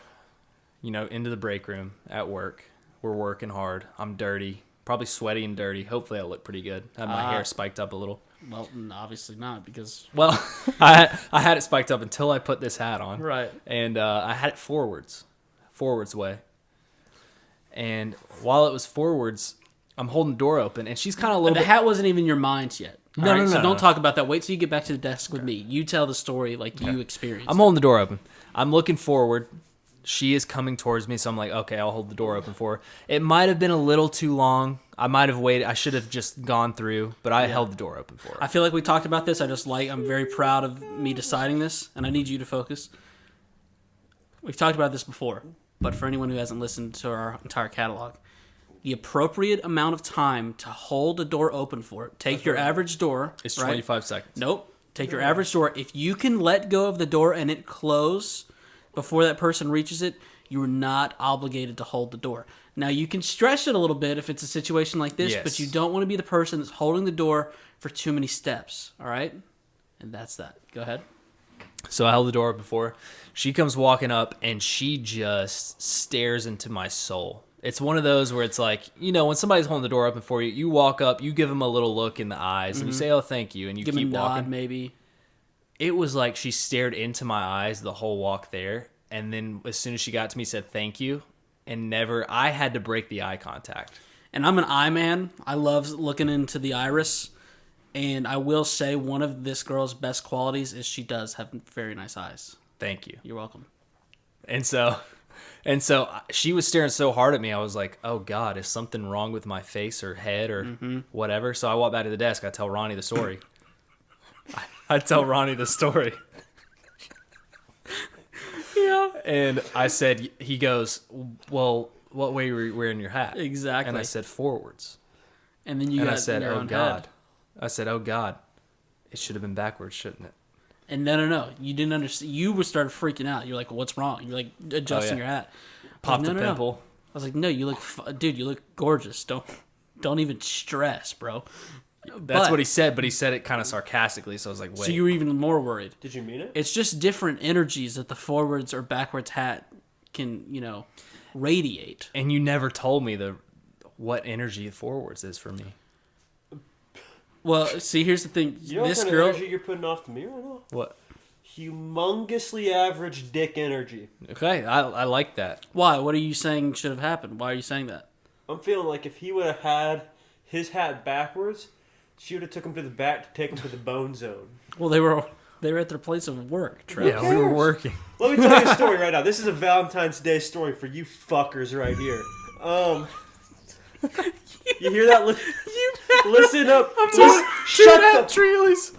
into the break room at work. We're working hard. I'm dirty, probably sweaty and dirty. Hopefully I look pretty good. I have my hair spiked up a little. Well, obviously not, because... Well, I had it spiked up until I put this hat on. Right. And I had it forwards way. And while it was forwards, I'm holding the door open, and she's kind of a little The hat wasn't even your mind yet. No. So don't talk about that. Wait till you get back to the desk with me. You tell the story like you experienced. I'm holding the door open. I'm looking forward. She is coming towards me, so I'm like, okay, I'll hold the door open for her. It might have been a little too long. I might have waited. I should have just gone through, but I held the door open for her. I feel like we talked about this. I'm very proud of me deciding this, and I need you to focus. We've talked about this before, but for anyone who hasn't listened to our entire catalog, the appropriate amount of time to hold a door open for it. Take your average door. It's right? 25 seconds. Nope. Take your average door. If you can let go of the door and it close before that person reaches it, you are not obligated to hold the door. Now, you can stretch it a little bit if it's a situation like this, but you don't want to be the person that's holding the door for too many steps, all right? And that's that. Go ahead. So I held the door open for her. She comes walking up, and she just stares into my soul. It's one of those where it's like, when somebody's holding the door open for you, you walk up, you give them a little look in the eyes, and you say, oh, thank you, and you Give keep me a walking. nod, maybe. It was like she stared into my eyes the whole walk there, and then as soon as she got to me, said thank you, and I had to break the eye contact. And I'm an eye man. I love looking into the iris, and I will say one of this girl's best qualities is she does have very nice eyes. Thank you. You're welcome. And so she was staring so hard at me, I was like, oh, God, is something wrong with my face or head or whatever? So I walked back to the desk. I tell Ronnie the story. Yeah. And I said, he goes, well, what way were you wearing your hat? Exactly. And I said, forwards. And then I said, oh, God. I said, oh, God. It should have been backwards, shouldn't it? And no. You didn't understand. You started freaking out. You're like, what's wrong? You're like adjusting your hat. Popped like, a pimple. I was like, no, you look, dude, you look gorgeous. Don't even stress, bro. That's what he said, but he said it kind of sarcastically, so I was like, wait. So you were even more worried. Did you mean it? It's just different energies that the forwards or backwards hat can, radiate. And you never told me what energy forwards is for me. Well, see, here's the thing. You know this what kind girl, of energy you're putting off to me right now? What? Humongously average dick energy. Okay, I like that. why? What are you saying should have happened? Why are you saying that? I'm feeling like if he would have had his hat backwards, she would have took him to the back to take him to the bone zone. Well, they were at their place of work, Trev. Yeah, we were working. Let me tell you a story right now. This is a Valentine's Day story for you fuckers right here. You hear that? Listen up. Shut up, Treelys.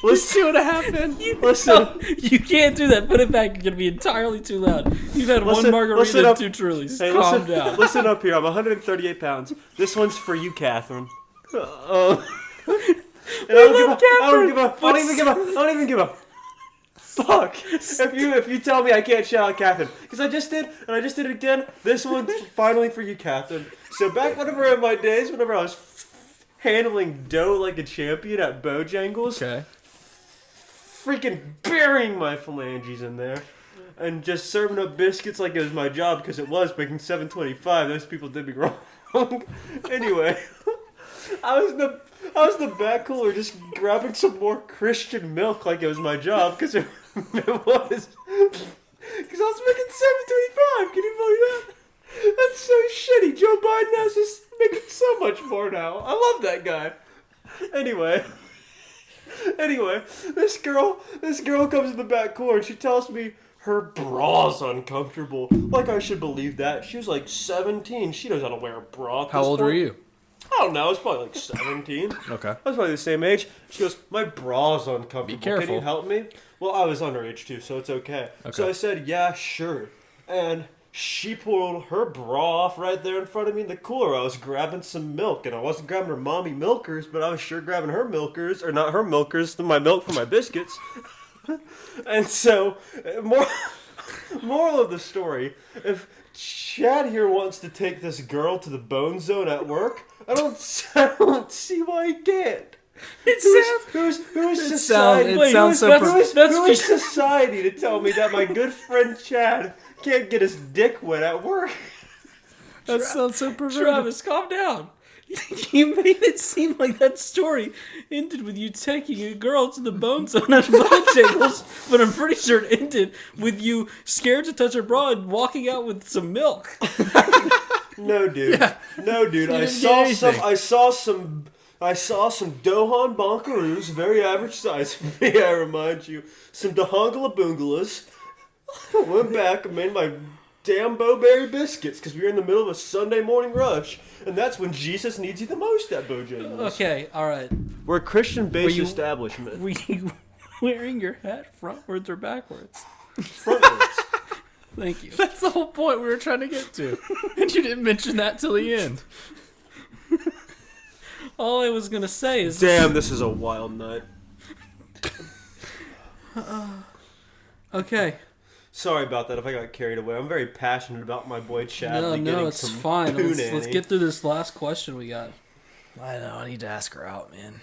Let's see what happened. Listen. You can't do that. Put it back. You're going to be entirely too loud. You've had one margarita and 2 Trulies. Hey, Calm down. Listen up here. I'm 138 pounds. This one's for you, Catherine. And I don't even give a fuck if you tell me I can't shout out Catherine, because I just did, and I just did it again. This one's finally for you, Catherine. So back whenever in my days, whenever I was handling dough like a champion at Bojangles, Okay. freaking burying my phalanges in there, and just serving up biscuits like it was my job, because it was making $7.25. Those people did me wrong. Anyway, I was the back cooler just grabbing some more Christian milk like it was my job, because it was. Because I was making $7.25. Can you believe that? That's so shitty. Joe Biden has just making so much more now. I love that guy. Anyway, this girl comes in the back cooler and she tells me her bra's uncomfortable. Like I should believe that. She was like 17. She knows how to wear a bra. How old were you? I don't know. I was probably like 17. Okay. I was probably the same age. She goes, my bra's uncomfortable. Be careful. Can you help me? Well, I was underage too, so it's okay. So I said, yeah, sure. And she pulled her bra off right there in front of me in the cooler. I was grabbing some milk, and I wasn't grabbing her mommy milkers, but I was sure grabbing her milkers, or not her milkers, my milk for my biscuits. And so, moral of the story, if Chad here wants to take this girl to the bone zone at work, I don't see why he can't. Who's society? Who's society to tell me that my good friend Chad can't get his dick wet at work? That sounds so perverted. Travis, calm down. You made it seem like that story ended with you taking a girl to the bone zone at Bojangles, but I'm pretty sure it ended with you scared to touch her bra and walking out with some milk. No, dude. Yeah. No, dude. I saw some Dohan Bonkaroos, very average size. May I remind you, some Dahongala Boongalas. Went back and made my damn Bowberry biscuits because we were in the middle of a Sunday morning rush, and that's when Jesus needs you the most at Bojangles. Okay, all right. We're a Christian-based establishment. Were you wearing your hat frontwards or backwards? Frontwards. Thank you. That's the whole point we were trying to get to. And you didn't mention that till the end. All I was going to say is... Damn, this is a wild night. Okay. Sorry about that if I got carried away. I'm very passionate about my boy Chad. No, it's fine. Let's get through this last question we got. I know, I need to ask her out, man.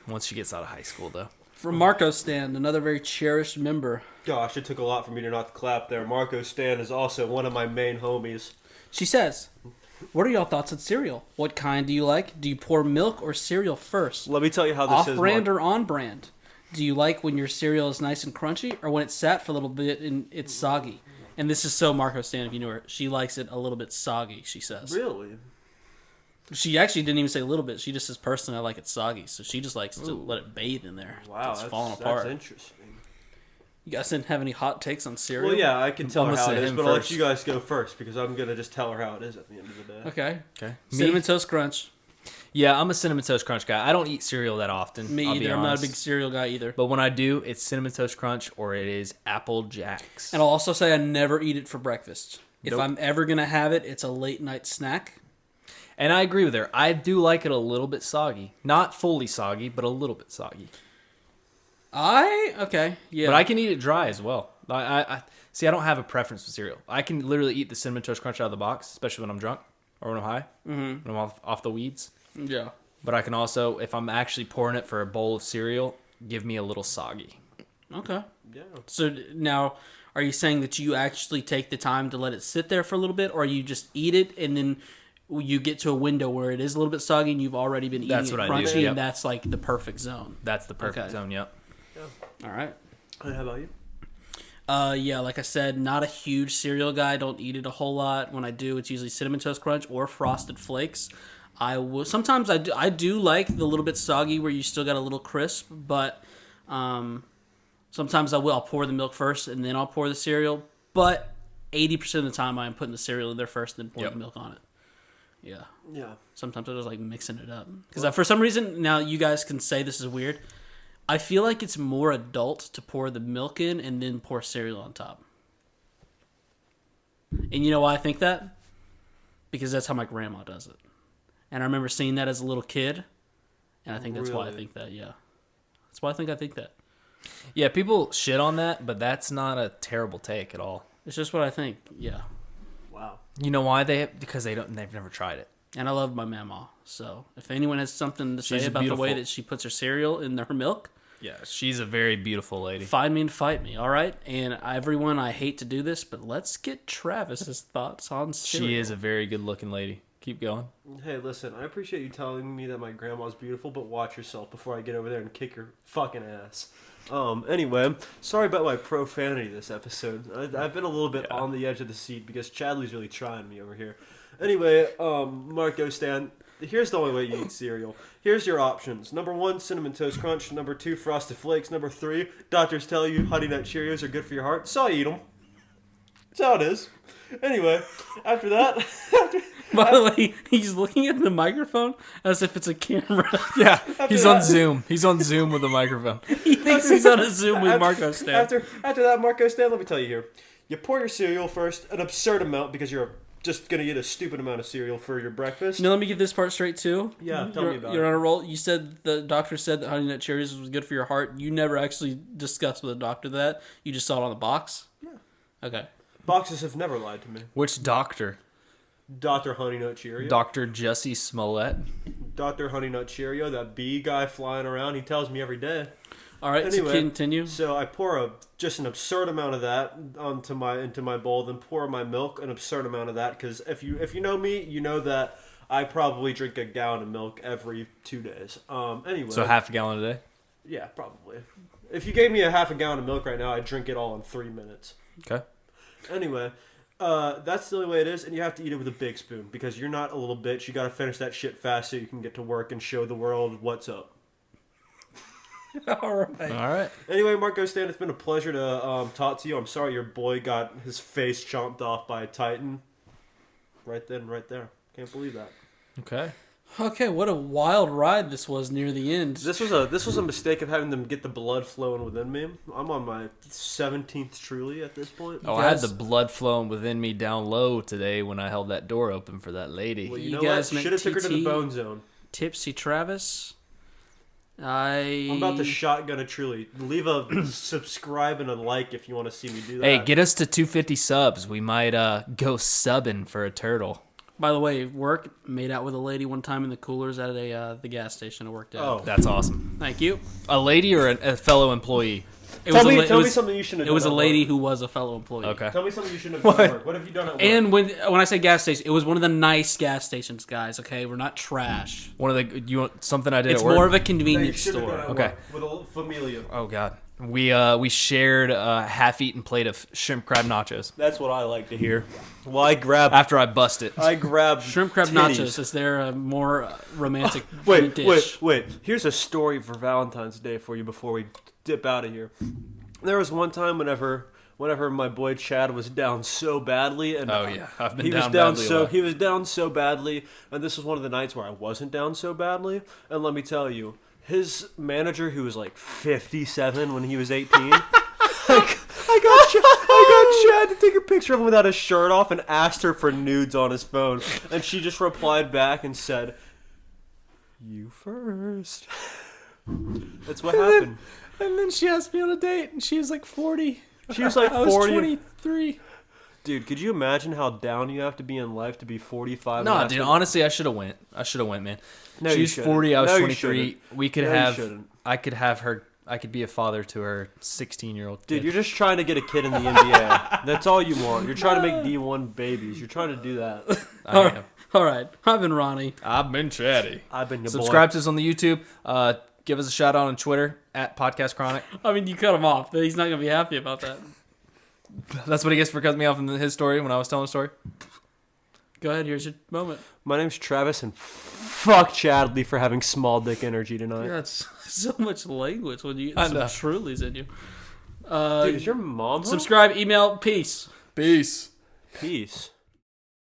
Once she gets out of high school, though. From Marco Stan, another very cherished member. Gosh, it took a lot for me to not clap there. Marco Stan is also one of my main homies. She says, what are y'all thoughts on cereal? What kind do you like? Do you pour milk or cereal first? Let me tell you how this is. Off-brand or on-brand? Do you like when your cereal is nice and crunchy or when it's sat for a little bit and it's soggy? And this is so Marco Stan, if you knew her. She likes it a little bit soggy, she says. Really? She actually didn't even say a little bit. She just says, personally, I like it soggy. So she just likes to let it bathe in there. Wow, it's falling apart. That's interesting. You guys didn't have any hot takes on cereal? Well, yeah, I can tell her how it is, but I'll let first. you guys go first because I'm going to just tell her how it is at the end of the day. Okay. Cinnamon Toast Crunch. Yeah, I'm a Cinnamon Toast Crunch guy. I don't eat cereal that often. Me I'll either. be I'm not a honest. big cereal guy either. But when I do, it's Cinnamon Toast Crunch or it is Apple Jacks. And I'll also say I never eat it for breakfast. If Nope. I'm ever going to have it, it's a late night snack. And I agree with her. I do like it a little bit soggy. Not fully soggy, but a little bit soggy. Okay, yeah. But I can eat it dry as well. I see, I don't have a preference for cereal. I can literally eat the Cinnamon Toast Crunch out of the box, especially when I'm drunk or when I'm high, when I'm off the weeds. Yeah. But I can also, if I'm actually pouring it for a bowl of cereal, give me a little soggy. Okay. Yeah. So now, are you saying that you actually take the time to let it sit there for a little bit, or you just eat it and then you get to a window where it is a little bit soggy and you've already been eating That's it what I do, crunchy, yep. and that's like the perfect zone? That's the perfect Okay. zone, yep. All right. And how about you? Yeah, like I said, not a huge cereal guy. Don't eat it a whole lot. When I do, it's usually Cinnamon Toast Crunch or Frosted Flakes. Sometimes I do like the little bit soggy where you still got a little crisp, but sometimes I'll pour the milk first and then I'll pour the cereal. But 80% of the time I'm putting the cereal in there first and then pouring the milk on it. Yeah. Yeah. Sometimes I just like mixing it up. Because for some reason, now you guys can say this is weird, I feel like it's more adult to pour the milk in and then pour cereal on top. And you know why I think that? Because that's how my grandma does it. And I remember seeing that as a little kid, and I think that's why I think that, yeah. That's why I think that. Yeah, people shit on that, but that's not a terrible take at all. It's just what I think, yeah. Wow. You know why? Because they've never tried it. And I love my mama, so if anyone has something to say She's about the way beautiful. that she puts her cereal in her milk, Yeah, she's a very beautiful lady. find me and fight me, all right? And everyone, I hate to do this, but let's get Travis's thoughts on cereal. She is a very good looking lady. Keep going. Hey, listen, I appreciate you telling me that my grandma's beautiful, but watch yourself before I get over there and kick your fucking ass. Anyway, sorry about my profanity this episode. I've been a little bit on the edge of the seat because Chadley's really trying me over here. Anyway, Marco Stan, here's the only way you eat cereal. Here's your options. Number 1, Cinnamon Toast Crunch. Number 2, Frosted Flakes. Number 3, doctors tell you Honey Nut Cheerios are good for your heart, so I eat them. That's how it is. Anyway, after that... By the way, he's looking at the microphone as if it's a camera. Yeah, he's on Zoom. He's on Zoom with a microphone. He thinks he's on a Zoom with Marco Stan. After that, Marco Stan, let me tell you here. You pour your cereal first, an absurd amount, because you're just going to get a stupid amount of cereal for your breakfast. Now let me get this part straight too. Yeah, tell me about You're it. on a roll. You said the doctor said that Honey Nut Cheerios was good for your heart. You never actually discussed with the doctor that. You just saw it on the box? Yeah. Okay. Boxes have never lied to me. Which doctor? Dr. Honey Nut Cheerio. Dr. Jesse Smollett. Dr. Honey Nut Cheerio, that bee guy flying around, he tells me every day. All right, Anyway, so continue. So I pour just an absurd amount of that into my bowl, then pour my milk, an absurd amount of that, because if you know me, you know that I probably drink a gallon of milk every 2 days. Anyway. So half a gallon a day? Yeah, probably. If you gave me a half a gallon of milk right now, I'd drink it all in 3 minutes. Okay. Anyway, that's the only way it is, and you have to eat it with a big spoon, because you're not a little bitch. You got to finish that shit fast so you can get to work and show the world what's up. All right. All right. Anyway, Marco Stan, it's been a pleasure to talk to you. I'm sorry your boy got his face chomped off by a Titan. Right then, right there. Can't believe that. Okay. Okay, what a wild ride this was near the end. This was a mistake of having them get the blood flowing within me. I'm on my 17th Truly at this point. Oh, I had the blood flowing within me down low today when I held that door open for that lady. Well, you You know guys what? meant Should have took her to the TT? bone zone. Tipsy Travis. I'm about to shotgun a Truly. Leave a subscribe and a like if you want to see me do that. Hey, get us to 250 subs. We might go subbing for a turtle. By the way, work made out with a lady one time in the coolers at the gas station I worked at. Oh. That's awesome. Thank you. A lady or a fellow employee? It Tell me something you shouldn't have It done. was a at lady work. who was a fellow employee. Okay. Tell me something you shouldn't have done at work. What have you done at work? And when I say gas station, it was one of the nice gas stations, guys. Okay, we're not trash. One of the you want something I did It's at work? more of a No, you convenience should have done store. it at Okay. work with a familia. Oh God. We shared a half-eaten plate of shrimp crab nachos That's what I like to hear. Well, I grabbed after I bust it. Shrimp crab titties. nachos. Is there a more romantic Wait, dish? wait. Here's a story for Valentine's Day for you before we dip out of here. There was one time whenever my boy Chad was down so badly, and Oh yeah, I've been he down was down badly a so lot. he was down so badly, and this was one of the nights where I wasn't down so badly. And let me tell you, his manager, who was like 57 when he was 18, I got Chad to take a picture of him without his shirt off and asked her for nudes on his phone, and she just replied back and said, "You first." That's what happened. And then she asked me on a date, and she was like 40. She was like I was 40. 23. Dude, could you imagine how down you have to be in life to be 45? No, and dude. ask Honestly, I should have went, man. No, She you was shouldn't. 40. I was No, you 23. shouldn't. We could No, you have. shouldn't. I could have her. I could be a father to her 16-year-old kid. Dude, you're just trying to get a kid in the NBA. That's all you want. You're trying to make D1 babies. You're trying to do that. I am. All right, I've been Ronnie. I've been chatty. I've been your Subscribe to us on the YouTube. Give us a shout out on Twitter at Podcast Chronic. I mean, you cut him off, but he's not gonna be happy about that. That's what he gets for cutting me off in his story when I was telling a story. Go ahead. Here's your moment. My name's Travis, and fuck Chadley for having small dick energy tonight. That's so much language when you I get some know. Trulies in you. Dude, is your mom home? Subscribe, email, peace. Peace. Peace.